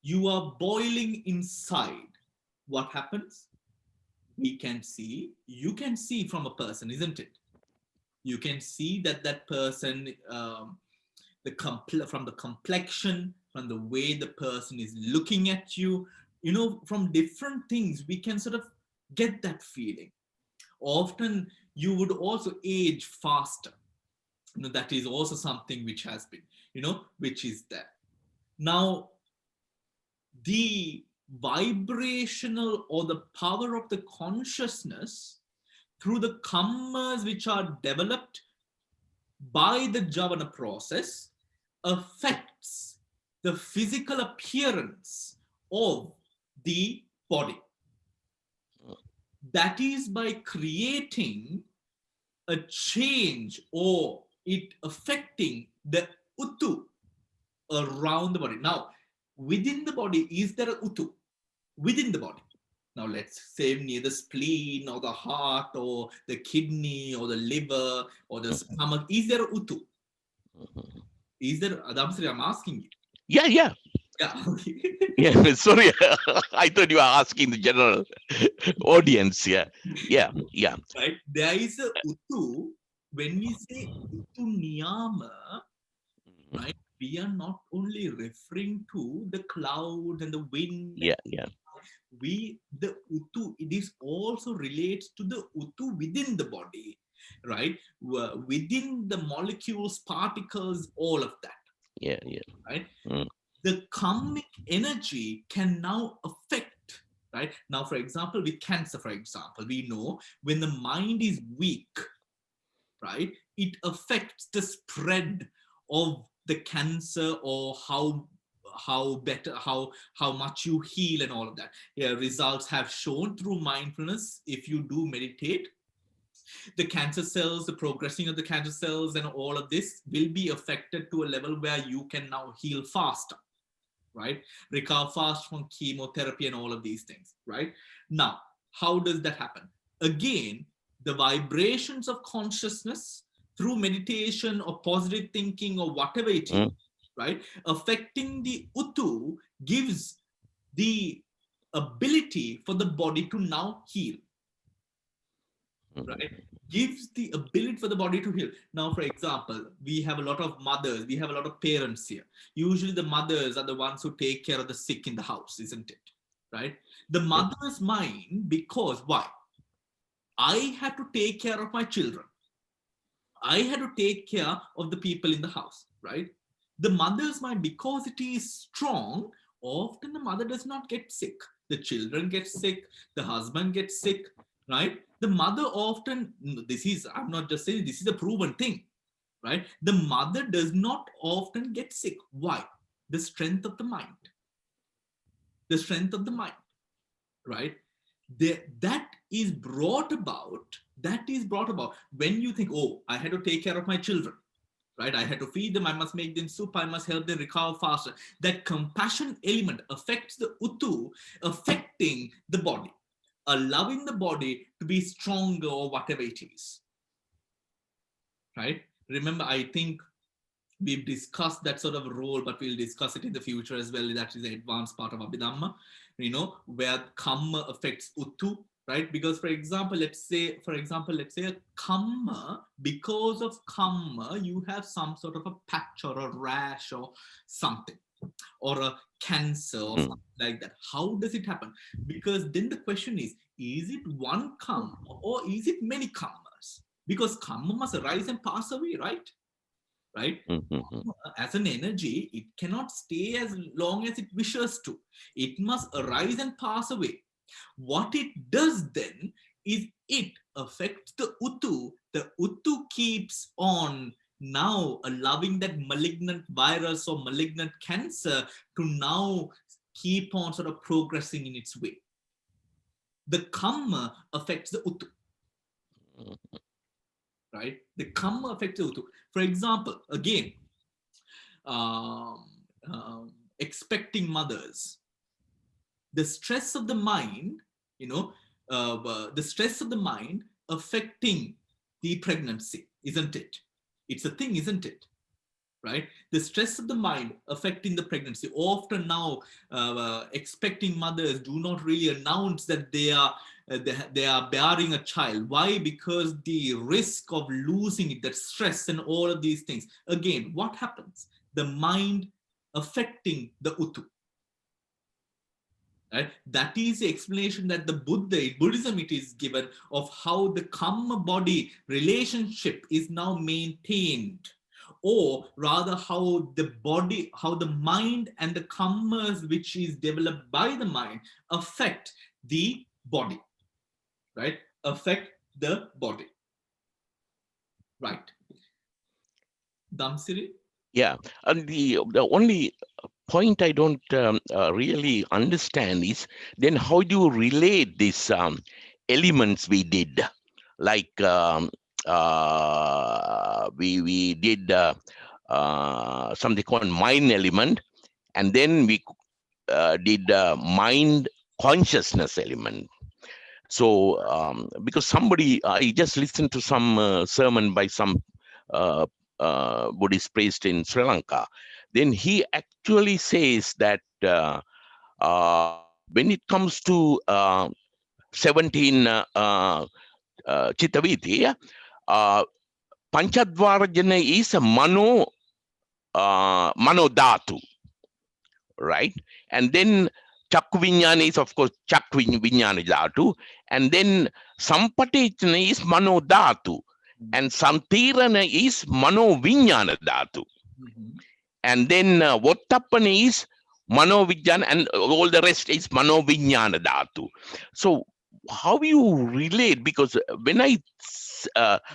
You are boiling inside. What happens? We can see, you can see from a person, isn't it? You can see that that person, from the complexion, from the way the person is looking at you, from different things, we can sort of get that feeling. Often you would also age faster. That is also something which has been, which is there. Now, the vibrational or the power of the consciousness through the kammas which are developed by the Javana process affects the physical appearance of the body. That is by creating a change or it affecting the uttu around the body. Now, within the body, is there a uttu? Within the body. Now, let's say near the spleen or the heart or the kidney or the liver or the stomach, is there a uttu? Is there, Adamsri, I'm asking you. Yeah. Yeah. Yeah, sorry. I thought you were asking the general audience. Yeah. Right. There is a uttu. When we say uttu niyama, right, we are not only referring to the cloud and the wind. Yeah. The uttu, it is also relates to the uttu within the body, right? Within the molecules, particles, all of that. Yeah. Right? The karmic energy can now affect, right? Now, for example, with cancer, for example, we know when the mind is weak, right, it affects the spread of the cancer or how much you heal and all of that. Yeah, results have shown through mindfulness. If you do meditate, the cancer cells, the progressing of the cancer cells and all of this will be affected to a level where you can now heal faster. right? Recover fast from chemotherapy and all of these things, right? Now, how does that happen? Again, the vibrations of consciousness through meditation or positive thinking or whatever it is, right? Affecting the Uttu gives the ability for the body to now heal, right? Gives the ability for the body to heal. Now, for example, we have a lot of mothers, we have a lot of parents here. Usually the mothers are the ones who take care of the sick in the house, isn't it? Right? The mother's mind, because why? I had to take care of my children. I had to take care of the people in the house, right? The mother's mind, because it is strong, often the mother does not get sick. The children get sick, the husband gets sick, right? The mother often, this is, I'm not just saying, this is a proven thing, right? The mother does not often get sick. Why? The strength of the mind. The strength of the mind, right? That is brought about when you think, oh, I had to take care of my children, right? I had to feed them, I must make them soup, I must help them recover faster. That compassion element affects the Uttu, affecting the body, allowing the body to be stronger or whatever it is, right? Remember, I think we've discussed that sort of role, but we'll discuss it in the future as well. That is the advanced part of Abhidhamma, where karma affects Uttu, right? Because for example, let's say a karma, because of karma, you have some sort of a patch or a rash or something, or a cancer or something like that. How does it happen? Because then the question is it one karma or is it many karmas? Because karma must arise and pass away, right? Right? As an energy, it cannot stay as long as it wishes to. It must arise and pass away. What it does then is it affects the Uttu. The Uttu keeps on now allowing that malignant virus or malignant cancer to now keep on sort of progressing in its way. The karma affects the Uttu. Right? The karma affects the Uttu. For example, again, expecting mothers, the stress of the mind, the stress of the mind affecting the pregnancy, isn't it? It's a thing, isn't it? Right? The stress of the mind affecting the pregnancy. Often now, expecting mothers do not really announce that they are bearing a child. Why? Because the risk of losing it, that stress and all of these things. Again, what happens? The mind affecting the Uttu. Right? That is the explanation that in Buddhism it is given of how the karma body relationship is now maintained, or rather how the mind and the karmas which is developed by the mind affect the body, right? Affect the body, right? Damsiri? Yeah, and the only point I don't really understand is then how do you relate these elements we did, like we did something called mind element, and then we did mind consciousness element. So because I just listened to some sermon by some Buddhist priest in Sri Lanka, then he actually says that when it comes to 17 Chittaviti, Panchadvarajana is a mano dhatu, right? And then Chakku Vinyana is, of course, Chakku Vinyana dhatu, and then Sampatechana is mano dhatu, and Santirana is mano vinyana dhatu. And then Vottappana is mano vijnana, and all the rest is mano vinyana dhatu. So how you relate? Because when I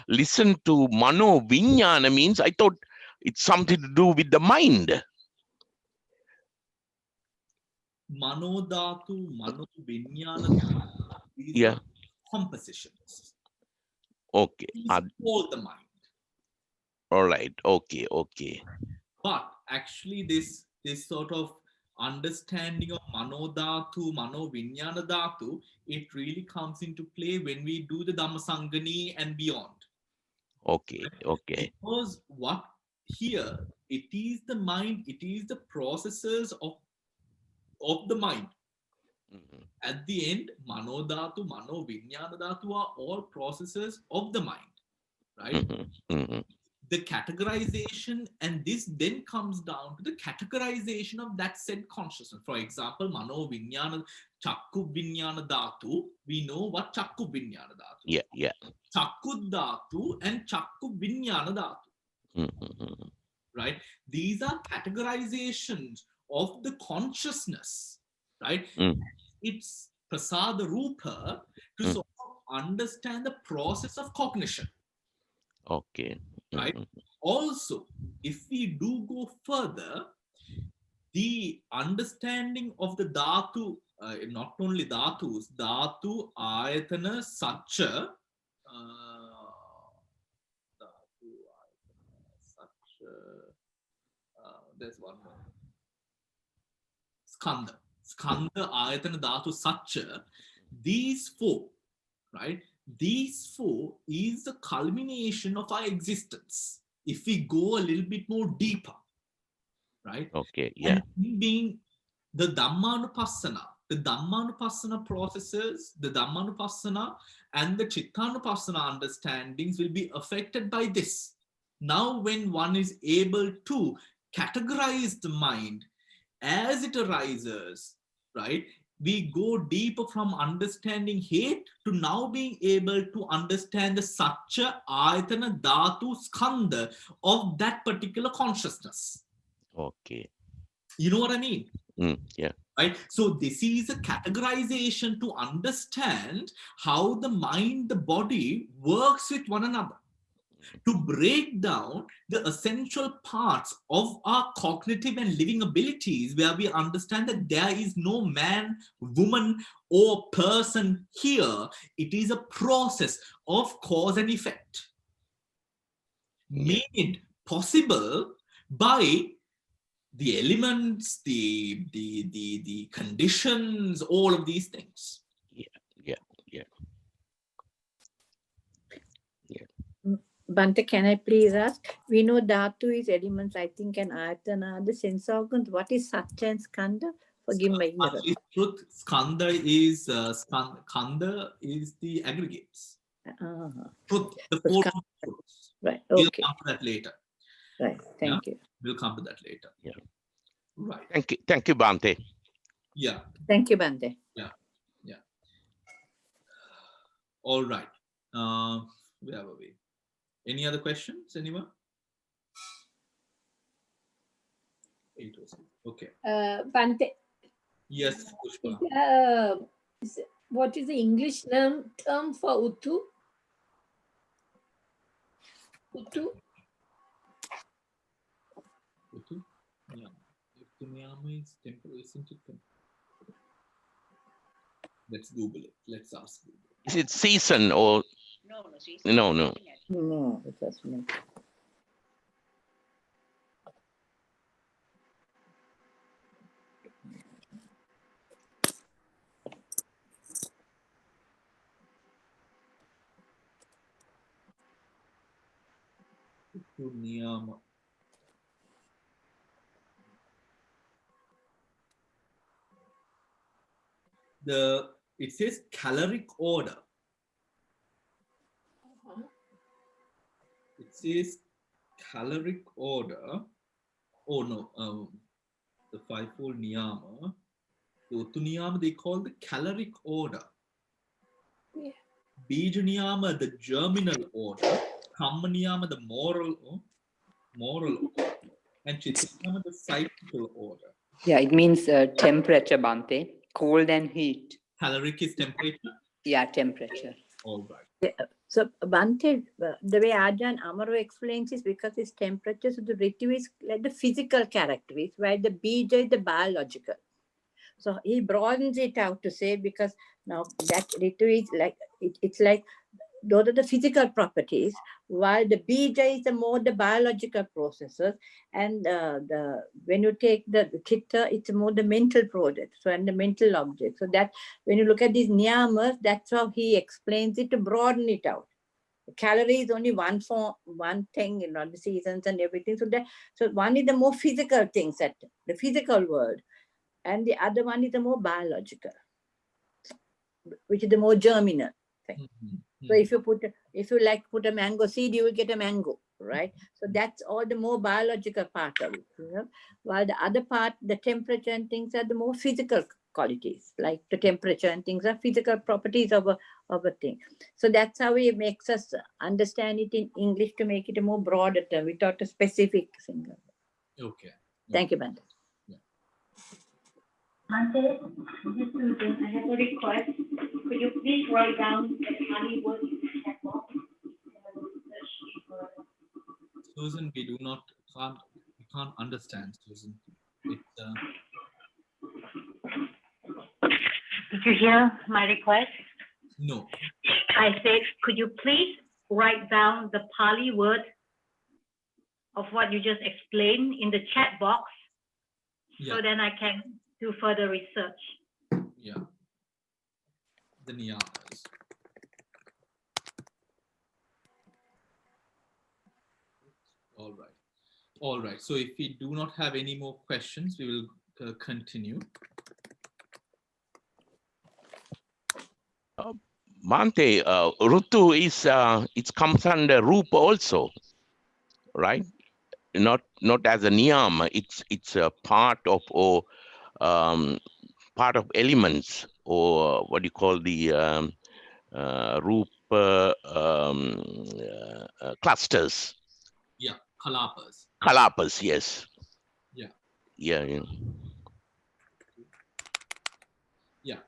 listen to mano vinyana means, I thought it's something to do with the mind. Mano dhatu, mano vinyana, these are compositions. Okay. These all the mind. All right. Okay. But actually, this sort of understanding of Mano Dhatu, Mano Vinyana Dhatu, it really comes into play when we do the Dhamma Sangani and beyond. Okay, okay. Because what here, it is the mind, it is the processes of the mind. Mhm. At the end, Mano Dhatu, Mano Vinyana Dhatu are all processes of the mind, right? Mhm. Mhm. The categorization, and this then comes down to the categorization of that said consciousness. For example, Mano Vinyana, Chakku Vinyana Dhatu, we know what Chakku Vinyana Dhatu. Yeah, yeah. Chakku Dhatu and Chakku Vinyana Dhatu, Mhm. right? These are categorizations of the consciousness, right? Mm. It's Prasada Rupa to Mm. sort of understand the process of cognition, Okay. right? Mhm. Also, if we do go further, the understanding of the dhatu, not only dhatus, dhatu, ayatana, satcha, dhatu, ayatana, satcha, there's one more. Skandha, ayatana, dhatu, satcha. These four, right? These four is the culmination of our existence. If we go a little bit more deeper, right? Okay, yeah. And being the Dhammanupassana processes, the Dhammanupassana and the Chittanupassana understandings will be affected by this. Now, when one is able to categorize the mind as it arises, right? We go deeper from understanding hate to now being able to understand the Satcha, Ayatana, Dhatu, Skandha of that particular consciousness. Okay. You know what I mean? Yeah. Right? So this is a categorization to understand how the mind, the body works with one another, to break down the essential parts of our cognitive and living abilities, where we understand that there is no man, woman, or person here. It is a process of cause and effect, Yeah. made possible by the elements, the conditions, all of these things. Yeah. Bhante, can I please ask? We know Dhatu is elements, I think, and Ayatana are the sense organs. What is Satcha and Skandha? Forgive my ignorance. Is truth. Skandha is Skandha is the aggregates. Truth, the four truths. Right. We'll Okay. come to that later. Right. Thank you. We'll come to that later. Yeah. Right. Thank you, Bhante. Yeah. Thank you, Bhante. Yeah. All right. Where were we? Any other questions? Anyone? 8 or 6. Okay. Bhante, Yes, Pushpa. what is the English term for Uttu? Uttu? Uttu? Yeah. Uttu Niyama is temple, isn't it? Let's Google it. Let's ask Google. Is it season or no? No, it was not. Uttu Niyama. It says caloric order. It says caloric order. Oh no, the fivefold niyama. The Uttu niyama they call the caloric order. Yeah. Bija niyama the germinal order. Kamma niyama the moral order, and Chitta niyama the cyclical order. Yeah, it means temperature, Bhante. Cold and heat. Caloric is temperature. Yeah, temperature. All right. Yeah. So, Bhante, the way Ajahn Amaro explains is because it's temperature, so the Ritu is like the physical characteristics, while the Bija is the biological. So he broadens it out to say, because now that Ritu is like, it's like those are the physical properties, while the bija is the more the biological processes, and when you take the chitta, it's more the mental project, so and the mental object. So that when you look at these niyamas, that's how he explains it to broaden it out. Calorie is only one form, one thing, the seasons and everything. So one is the more physical things at the physical world, and the other one is the more biological, which is the more germinal thing. So if you put a mango seed, you will get a mango, right? So that's all the more biological part of it. While the other part, the temperature and things are the more physical qualities, like the temperature and things are physical properties of a thing. So that's how he makes us understand it in English to make it a more broader term without a specific thing. Okay. Thank you, Bhante. Bhante, this is I have a request. Could you please write down the Pali word in the chat box? Susan, we can't understand, Susan. It's, Did you hear my request? no. I said, could you please write down the Pali word of what you just explained in the chat box, so then I can do further research. Yeah. The niyamas. All right. All right. So if we do not have any more questions, we will continue. Bhante, Rutu is it comes under Rupa also, right? Not as a niyama. It's a part of elements, or what do you call the Rupa clusters. Yeah, kalapas. Kalapas, yes. Yeah. Yeah. Yeah. Yeah.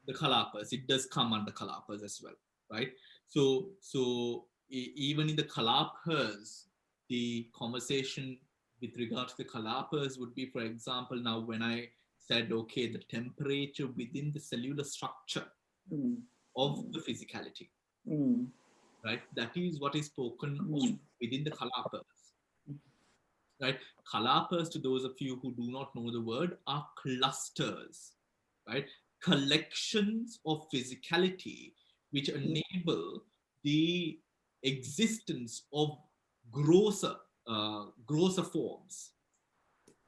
The kalapas, it does come under kalapas as well, right? So even in the kalapas, the conversation with regard to the kalapas would be, for example, now when I said, okay, the temperature within the cellular structure of the physicality, right? That is what is spoken of within the kalapas, right? Kalapas, to those of you who do not know the word, are clusters, right? Collections of physicality which enable the existence of grosser forms,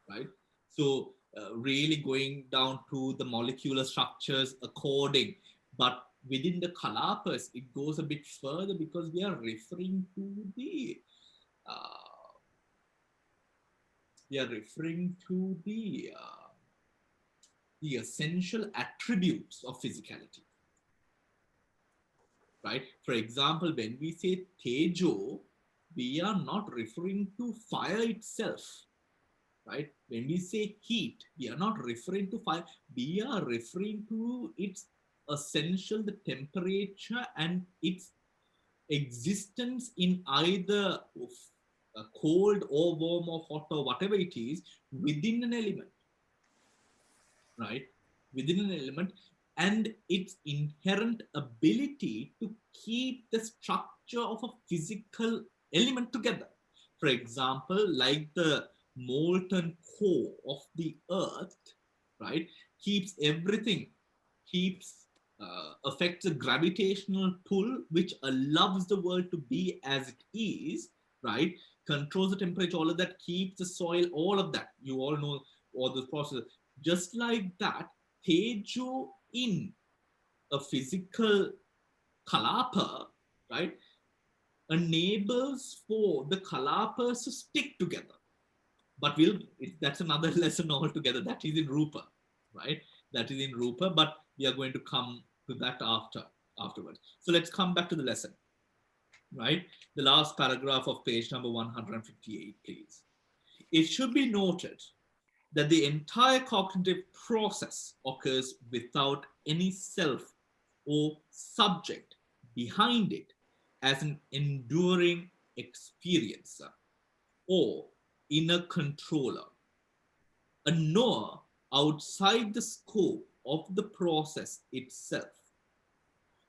right? So really going down to the molecular structures according, but within the kalapas, it goes a bit further because we are referring to the essential attributes of physicality, right? For example, when we say tejo, we are not referring to fire itself, right? When we say heat, we are not referring to fire. We are referring to its essential, the temperature and its existence in either cold or warm or hot or whatever it is within an element, right? Within an element, and its inherent ability to keep the structure of a physical element together. For example, like the molten core of the earth, right, keeps everything, affects a gravitational pull which allows the world to be as it is, right, controls the temperature, all of that, keeps the soil, all of that, you all know all the process. Just like that, tejo in a physical kalapa, right, enables for the kalapas to stick together. But that's another lesson altogether. That is in Rupa, right? That is in Rupa, but we are going to come to that afterwards. So let's come back to the lesson, right? The last paragraph of page number 158, please. It should be noted that the entire cognitive process occurs without any self or subject behind it as an enduring experiencer or inner controller. A knower outside the scope of the process itself.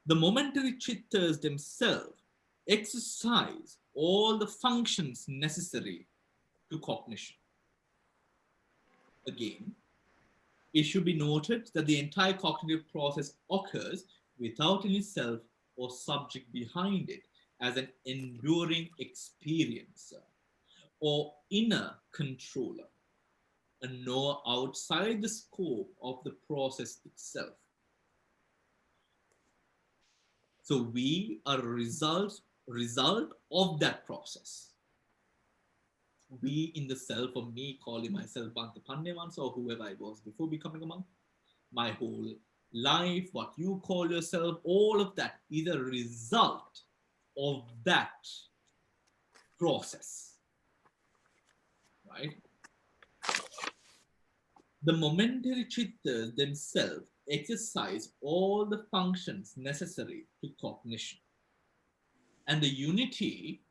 The momentary chittas themselves exercise all the functions necessary to cognition. Again, it should be noted that the entire cognitive process occurs without any self or subject behind it as an enduring experiencer or inner controller, and nor outside the scope of the process itself. So we are a result of that process. We in the self, or me calling myself Bhante Pannavamsa or whoever I was before becoming a monk, my whole life, what you call yourself, all of that is a result of that process, right? The momentary chittas themselves exercise all the functions necessary to cognition. And the unity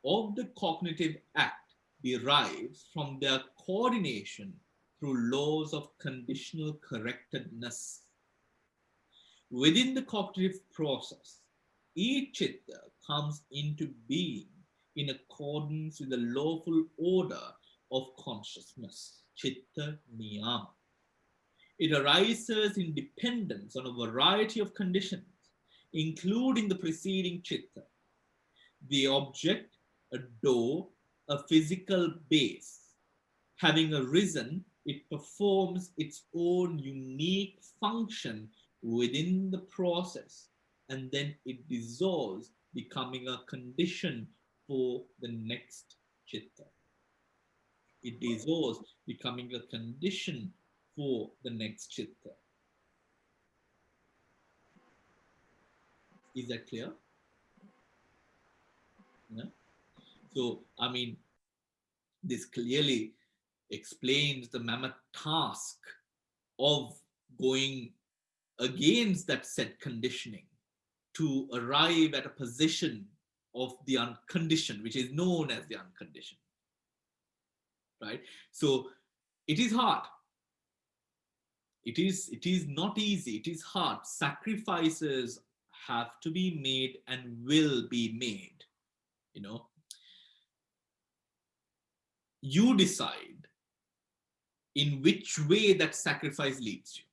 of the cognitive act derives from their coordination through laws of conditional correctedness. Within the cognitive process, each chitta comes into being in accordance with the lawful order of consciousness, chitta niyama. It arises in dependence on a variety of conditions, including the preceding chitta, the object, a door, a physical base. Having arisen, it performs its own unique function within the process, and then it dissolves, becoming a condition for the next chitta. It dissolves, becoming a condition for the next chitta. Is that clear? Yeah? So, I mean, this clearly explains the mammoth task of going against that set conditioning to arrive at a position of the unconditioned, which is known as the unconditioned, right? So it is hard. It is not easy. It is hard. Sacrifices have to be made and will be made. You know, you decide in which way that sacrifice leads you.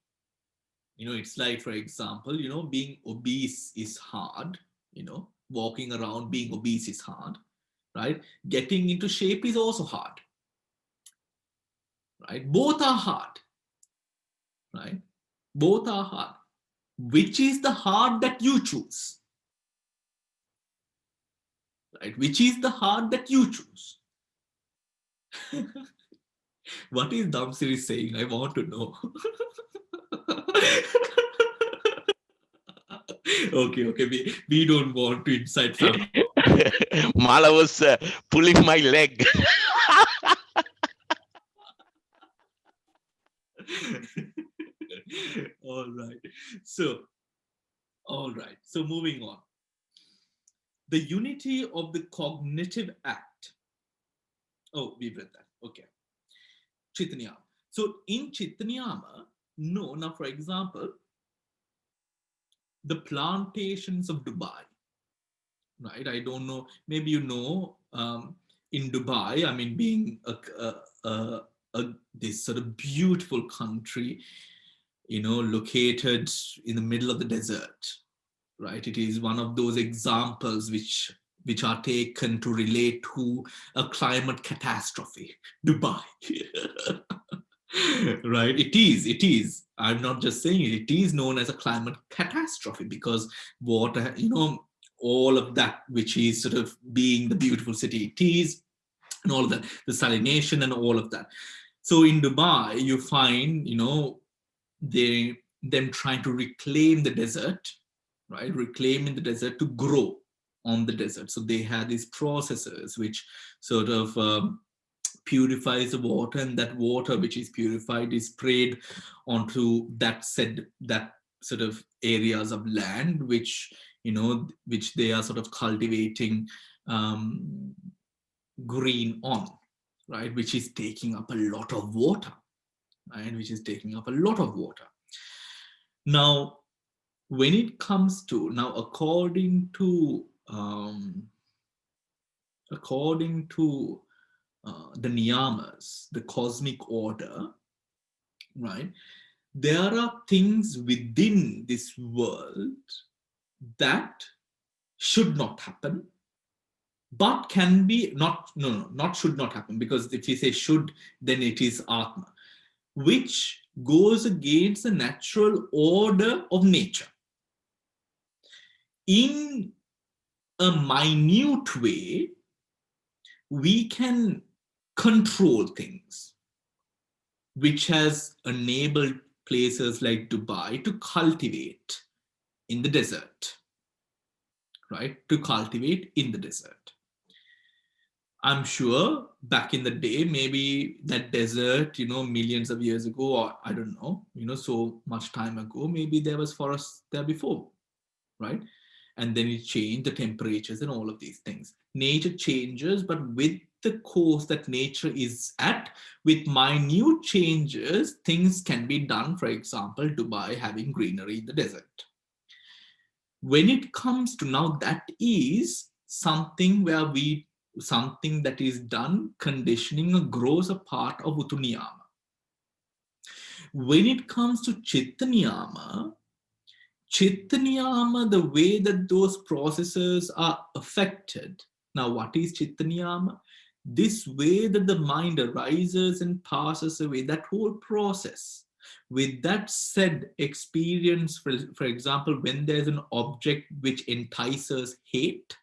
You know, it's like, for example, you know, being obese is hard. You know, walking around being obese is hard, right? Getting into shape is also hard, right? Both are hard, right? Both are hard. Which is the hard that you choose? Right? Which is the hard that you choose? What is Damsiri saying? I want to know. Okay. We don't want to incite some. Mala was pulling my leg. All right. So moving on. The unity of the cognitive act. Oh, we've read that. Okay. Chitta-niyama. So in Chitta-niyama, no, now for example, the plantations of Dubai, right? I don't know, maybe you know, in Dubai, I mean, being this sort of beautiful country, you know, located in the middle of the desert, right? It is one of those examples which are taken to relate to a climate catastrophe, Dubai. Right? It is. I'm not just saying it. It is known as a climate catastrophe because water, you know, all of that, which is sort of being the beautiful city it is, and all of that, the salination and all of that. So in Dubai, you find, you know, them trying to reclaim the desert, right? Reclaiming the desert to grow on the desert. So they had these processes which sort of purifies the water, and that water which is purified is sprayed onto that sort of areas of land which, you know, which they are sort of cultivating green on, right? Which is taking up a lot of water, right? Which is taking up a lot of water. Now, when it comes to, now according to the niyamas, the cosmic order, right? There are things within this world that should not happen, but can be not should not happen, because if you say should, then it is Atma, which goes against the natural order of nature. In a minute way, we can control things, which has enabled places like Dubai to cultivate in the desert, right? To cultivate in the desert. I'm sure back in the day, maybe that desert, millions of years ago, or I don't know, so much time ago, maybe there was forest there before, right? And then it changed the temperatures and all of these things. Nature changes, but with the course that nature is at, with minute changes, things can be done. For example, Dubai having greenery in the desert. When it comes to now, that is something where something that is done, conditioning grows a part of Utuniyama. When it comes to Chittaniyama, the way that those processes are affected. Now, what is Chittaniyama? This way that the mind arises and passes away, that whole process. With that said, experience, for example, when there's an object which entices hate,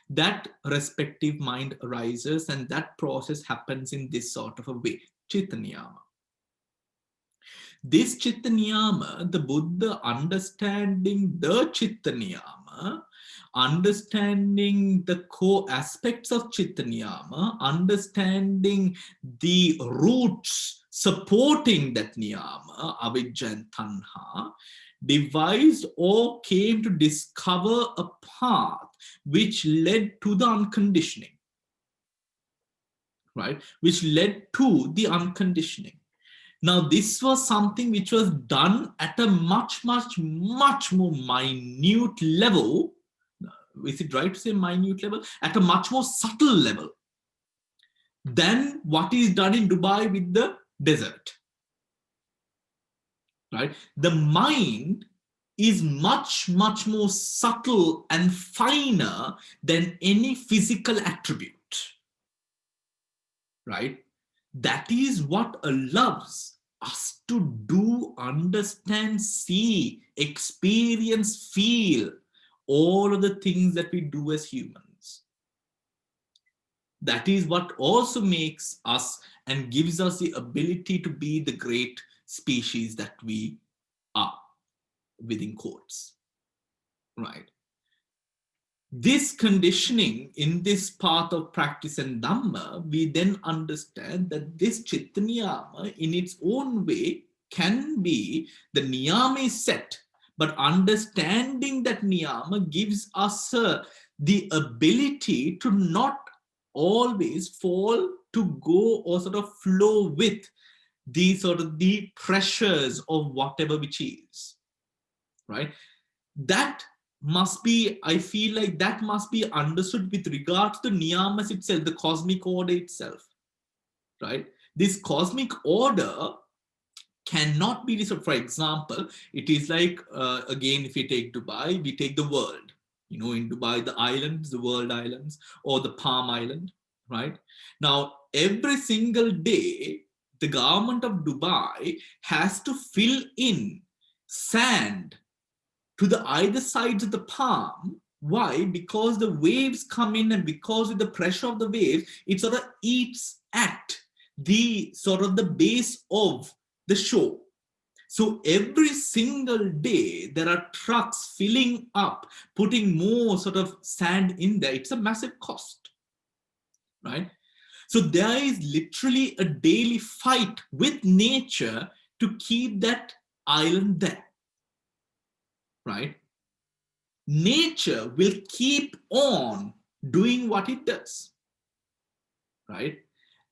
that respective mind arises, and that process happens in this sort of a way, Chittaniyama. This Chittaniyama, the Buddha understanding the Chittaniyama, understanding the core aspects of Chittaniyama, understanding the roots supporting that niyama, avidya and tanha, devised or came to discover a path which led to the unconditioning, right? Which led to the unconditioning. Now, this was something which was done at a much more minute level. Is it right to say minute level? At a much more subtle level than what is done in Dubai with the desert, right? The mind is much more subtle and finer than any physical attribute, right? That is what allows us to do, understand, see, experience, feel all of the things that we do as humans. That is what also makes us and gives us the ability to be the great species that we are, within quotes, right? This conditioning in this path of practice and Dhamma, we then understand that this Chittaniyama in its own way can be, the niyama is set, but understanding that niyama gives us the ability to not always fall, to go or sort of flow with the sort of the pressures of whatever which is, right? That must be, I feel like that must be understood with regard to the niyamas itself, the cosmic order itself, right? This cosmic order cannot be disturbed. For example, it is like, again, if you take Dubai, we take the world. You know, in Dubai, the islands, the world islands, or the Palm Island, right? Now, every single day, the government of Dubai has to fill in sand to the either sides of the palm. Why? Because the waves come in, and because of the pressure of the waves, it sort of eats at the sort of the base of the shore. So every single day there are trucks filling up, putting more sort of sand in there. It's a massive cost, right? So there is literally a daily fight with nature to keep that island there, right? Nature will keep on doing what it does, right?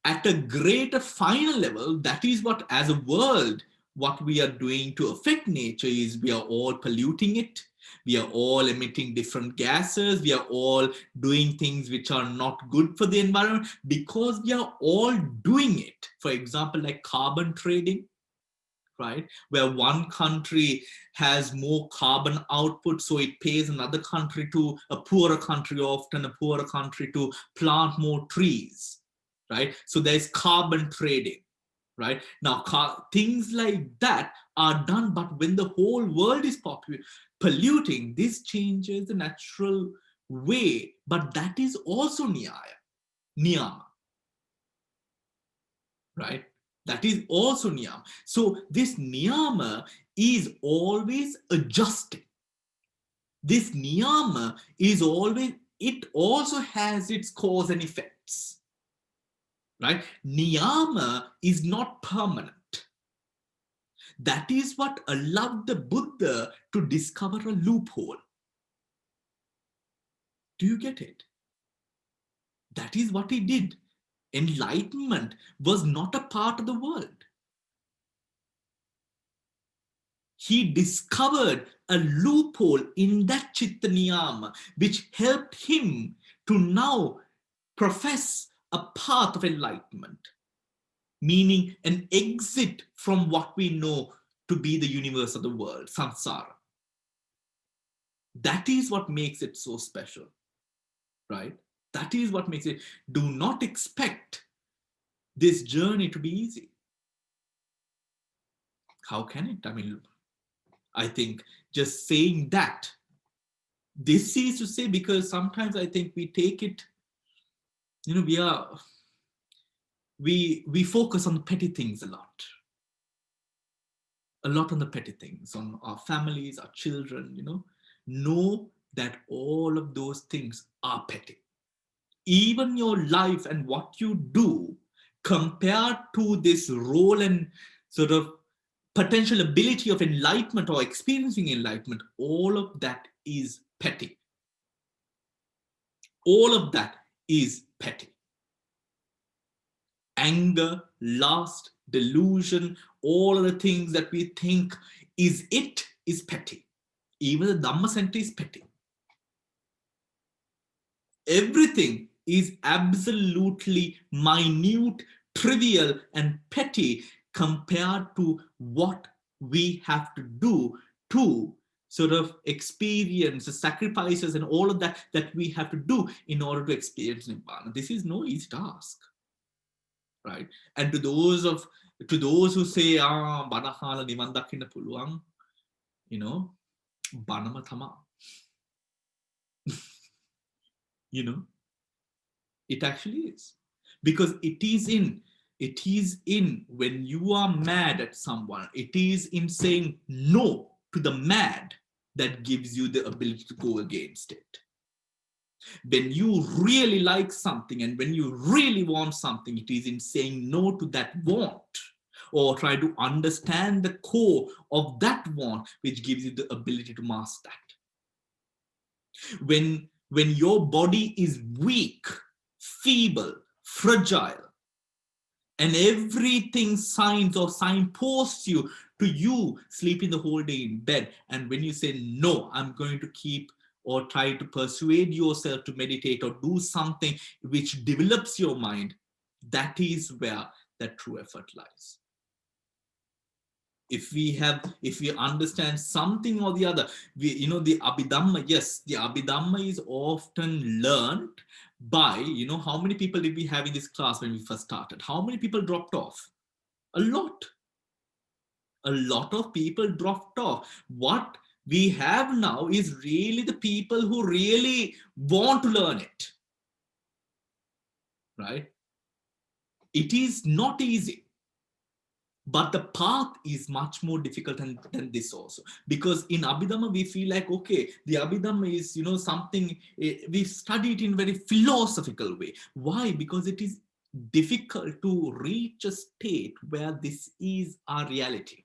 At a greater, finer level, that is what, as a world, what we are doing to affect nature is we are all polluting it. We are all emitting different gases. We are all doing things which are not good for the environment because we are all doing it. For example, like carbon trading, right? Where one country has more carbon output, so it pays another country to, a poorer country, often a poorer country, to plant more trees, right? So there's carbon trading, right? Now, things like that are done, but when the whole world is polluting, this changes the natural way, but that is also niyama, right? That is also niyama. So this niyama is always adjusting. This niyama is always, it also has its cause and effects, right? Niyama is not permanent. That is what allowed the Buddha to discover a loophole. Do you get it? That is what he did. Enlightenment was not a part of the world. He discovered a loophole in that Chitta Niyama, which helped him to now profess a path of enlightenment, meaning an exit from what we know to be the universe of the world, samsara. That is what makes it so special, right? That is what makes it. Do not expect this journey to be easy. How can it? I mean, I think just saying that, this is to say, because sometimes I think we take it, you know, we focus on the petty things a lot on the petty things, on our families, our children, know that all of those things are petty. Even your life and what you do compared to this role and sort of potential ability of enlightenment or experiencing enlightenment, all of that is petty. All of that is petty. Anger, lust, delusion, all of the things that we think is petty. Even the Dhamma Center is petty. Everything is absolutely minute, trivial, and petty compared to what we have to do to sort of experience the sacrifices and all of that we have to do in order to experience Nibbana. This is no easy task, right? And to those who say, bana ahala nivan dakinna puluwan, banama thama. It actually is, because it is in when you are mad at someone, it is in saying no to the mad that gives you the ability to go against it. When you really like something and when you really want something, it is in saying no to that want, or try to understand the core of that want, which gives you the ability to master that. When your body is weak, feeble, fragile, and everything signposts you to you sleeping the whole day in bed, and when you say, no, I'm going to keep or try to persuade yourself to meditate or do something which develops your mind, that is where that true effort lies. If we understand something or the other, the Abhidhamma, yes, the Abhidhamma is often learned by, how many people did we have in this class when we first started? How many people dropped off? A lot. A lot of people dropped off. What we have now is really the people who really want to learn it, right? It is not easy. But the path is much more difficult than this also. Because in Abhidhamma, we feel like, okay, the Abhidhamma is, something, we study it in a very philosophical way. Why? Because it is difficult to reach a state where this is our reality.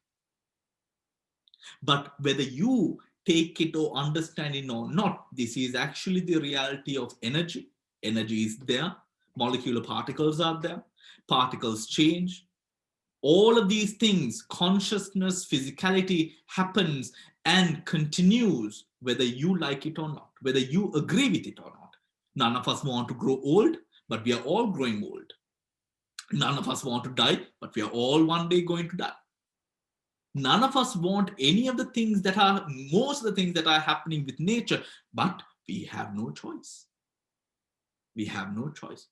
But whether you take it or understand it or not, this is actually the reality of energy. Energy is there. Molecular particles are there. Particles change. All of these things, consciousness, physicality, happens and continues whether you like it or not, whether you agree with it or not. None of us want to grow old, but we are all growing old. None of us want to die, but we are all one day going to die. None of us want any of the things that are, most of the things that are happening with nature, but we have no choice. We have no choice.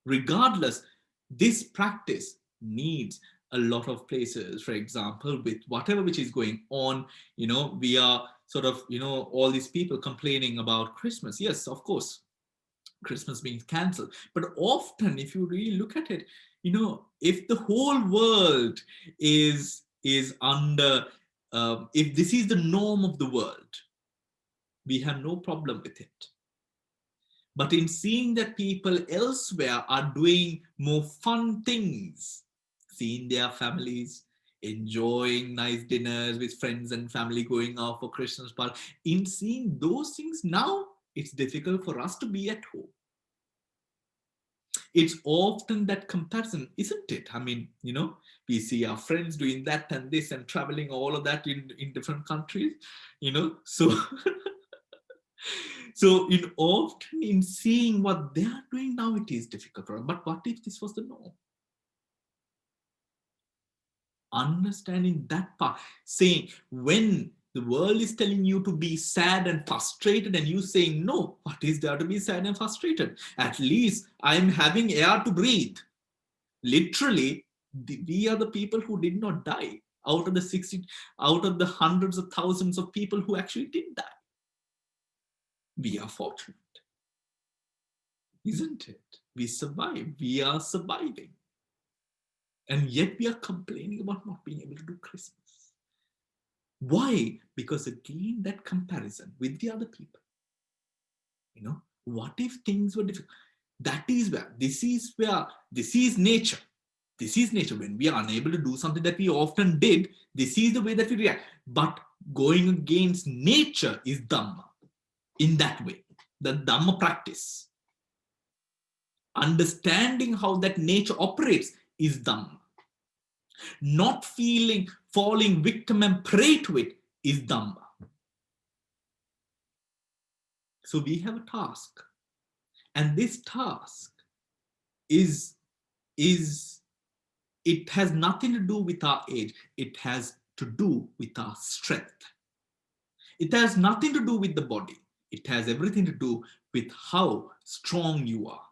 Regardless, this practice needs a lot of places. For example, with whatever which is going on, we are sort of, all these people complaining about Christmas. Yes, of course, Christmas being cancelled. But often, if you really look at it, if the whole world is under, if this is the norm of the world, we have no problem with it. But in seeing that people elsewhere are doing more fun things, seeing their families, enjoying nice dinners with friends and family, going out for Christmas party, in seeing those things, now it's difficult for us to be at home. It's often that comparison, isn't it? I mean, we see our friends doing that and this and traveling, all of that in different countries, so so often in seeing what they are doing now, it is difficult for us. But what if this was the norm? Understanding that part, saying when the world is telling you to be sad and frustrated and you saying, no, what is there to be sad and frustrated? At least I'm having air to breathe. Literally, we are the people who did not die out of the hundreds of thousands of people who actually did die. We are fortunate, isn't it? We survive. We are surviving. And yet we are complaining about not being able to do Christmas. Why? Because again, that comparison with the other people. What if things were difficult? This is nature. This is nature. When we are unable to do something that we often did, this is the way that we react. But going against nature is Dhamma. In that way, the Dhamma practice. Understanding how that nature operates is Dhamma. Not falling victim and prey to it is Dhamma. So we have a task. And this task it has nothing to do with our age. It has to do with our strength. It has nothing to do with the body. It has everything to do with how strong you are.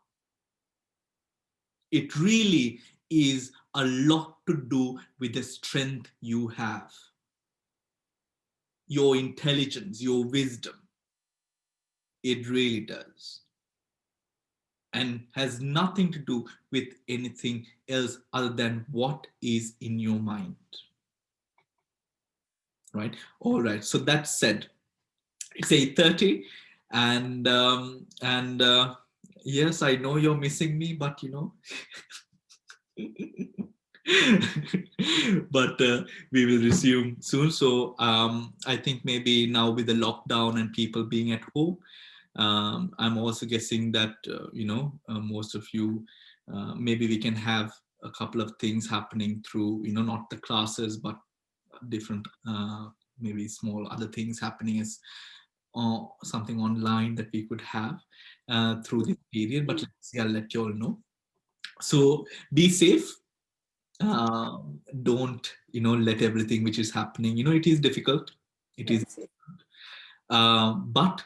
It really is a lot to do with the strength you have, your intelligence, your wisdom. It really does. And has nothing to do with anything else other than what is in your mind. Right? All right. So that said, it's 8:30, and yes, I know you're missing me, but but we will resume soon. So I think maybe now with the lockdown and people being at home, I'm also guessing that most of you, maybe we can have a couple of things happening through not the classes but different maybe small other things happening as something online that we could have through this period. But let's see, I'll let you all know. So be safe. Don't let everything which is happening, it is difficult, it is but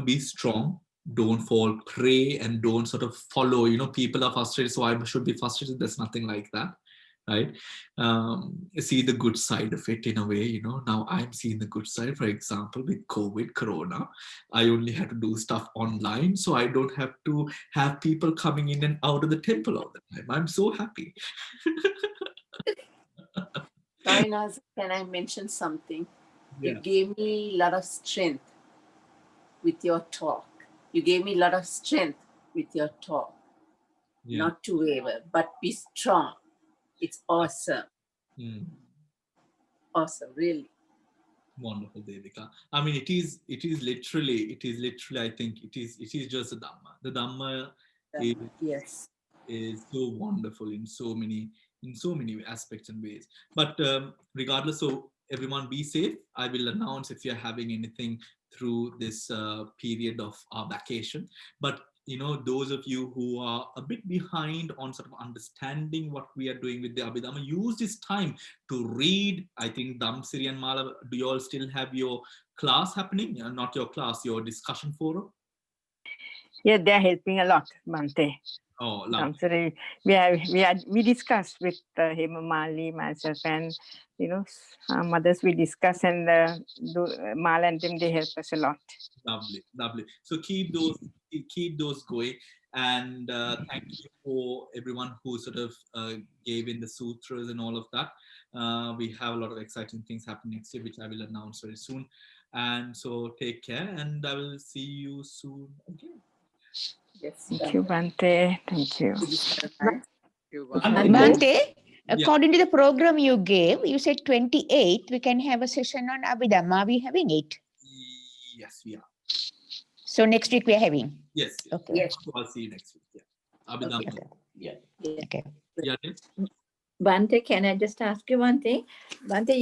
be strong. Don't fall prey and don't sort of follow, people are frustrated, so I should be frustrated. There's nothing like that, right? See the good side of it in a way. Now I'm seeing the good side. For example, with corona, I only had to do stuff online, so I don't have to have people coming in and out of the temple all the time. I'm so happy. Kainaz, can I mention something? Yeah. You gave me a lot of strength with your talk. You gave me a lot of strength with your talk. Yeah. Not to waver, but be strong. It's awesome. Awesome, really. Wonderful, Devika. I mean, it is literally, I think it is just the Dhamma. The Dhamma is so wonderful in so many in so many aspects and ways. But regardless, so everyone be safe. I will announce if you're having anything through this period of our vacation. But those of you who are a bit behind on sort of understanding what we are doing with the Abhidhamma, use this time to read. I think Damsiri and Mala, do you all still have your class happening? Not your class, your discussion forum? Yeah, they're helping a lot, Bhante. Oh, lovely. Sorry. We discussed with Hemamali, myself, and mothers. We discuss, and Mala and them, they help us a lot. Lovely, lovely. So keep those going, and thank you for everyone who sort of gave in the sutras and all of that. We have a lot of exciting things happening next year, which I will announce very soon. And so take care, and I will see you soon again. Yes, thank you, Bhante. Thank you. Bhante, according to the program you gave, you said 28th we can have a session on Abhidhamma. Are we having it? Yes, we are. So next week we are having? Yes. Okay. Yes. I'll see you next week. Yeah. Abhidhamma. Okay. Yeah. Okay. Yeah. Bhante, can I just ask you one thing? Bhante,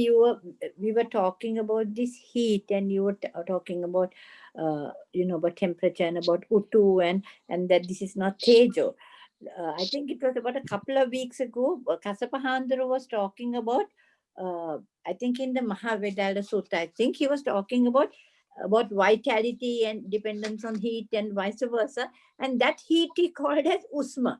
we were talking about this heat, and you were talking about, about temperature and about Uttu, and that this is not Tejo. I think it was about a couple of weeks ago, Kasapahandara was talking about, I think in the Mahavedala Sutta, I think he was talking about vitality and dependence on heat and vice versa. And that heat he called as Usma.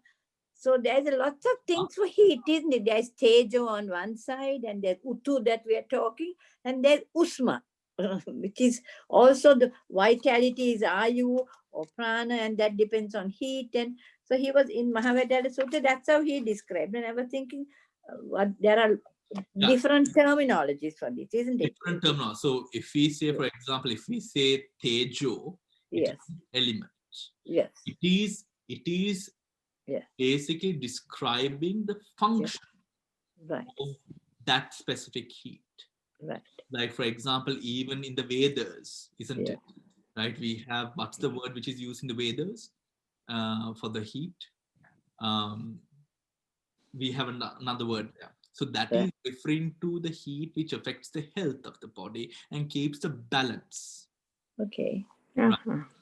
So there's a lot of things for heat, isn't it? There's Tejo on one side, and there's Uttu that we are talking, and there's Usma, which is also the vitality is Ayu or Prana, and that depends on heat. And so he was in Mahavedala Sutta, that's how he described. And I was thinking, there are different terminologies for this, isn't it? Different terminology. So if we say, for example, if we say Tejo, yes, element. Yes. It is basically describing the function of that specific heat. Right. Like, for example, even in the Vedas, isn't it? Right? We have, what's the word which is used in the Vedas for the heat? We have another word there. So that is referring to the heat which affects the health of the body and keeps the balance. Okay. Right?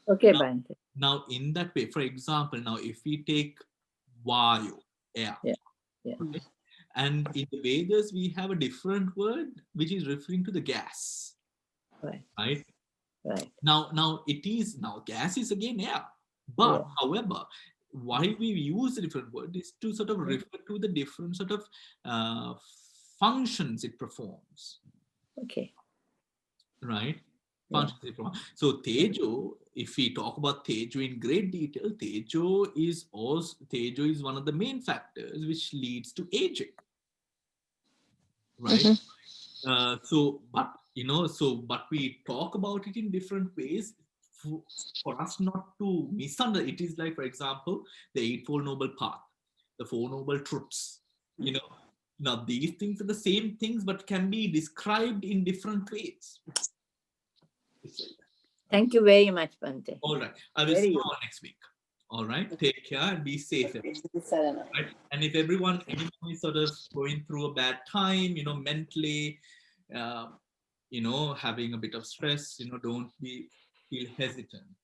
Okay, Bhante. Now, in that way, for example, now if we take Vayu, air, okay? And in the Vedas, we have a different word which is referring to the gas. Right? Now gas is again air. But however, why we use a different word is to sort of refer to the different sort of functions it performs. Okay. Right? Functions it performs. So Tejo, if we talk about Tejo in great detail, Tejo is one of the main factors which leads to aging. Right? But we talk about it in different ways for us not to misunderstand. It is like, for example, the Eightfold Noble Path, the Four Noble Truths. Now these things are the same things, but can be described in different ways. Thank you very much, Bhante. All right. I will see you all next week. All right. Take care and be safe. Right? And if anyone is sort of going through a bad time, mentally, having a bit of stress, don't feel hesitant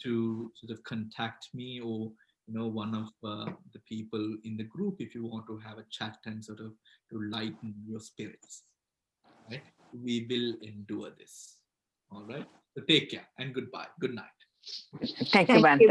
to sort of contact me or, one of the people in the group if you want to have a chat and sort of to lighten your spirits. Right? We will endure this. All right. So take care and goodbye. Good night. Thank you, Bhante.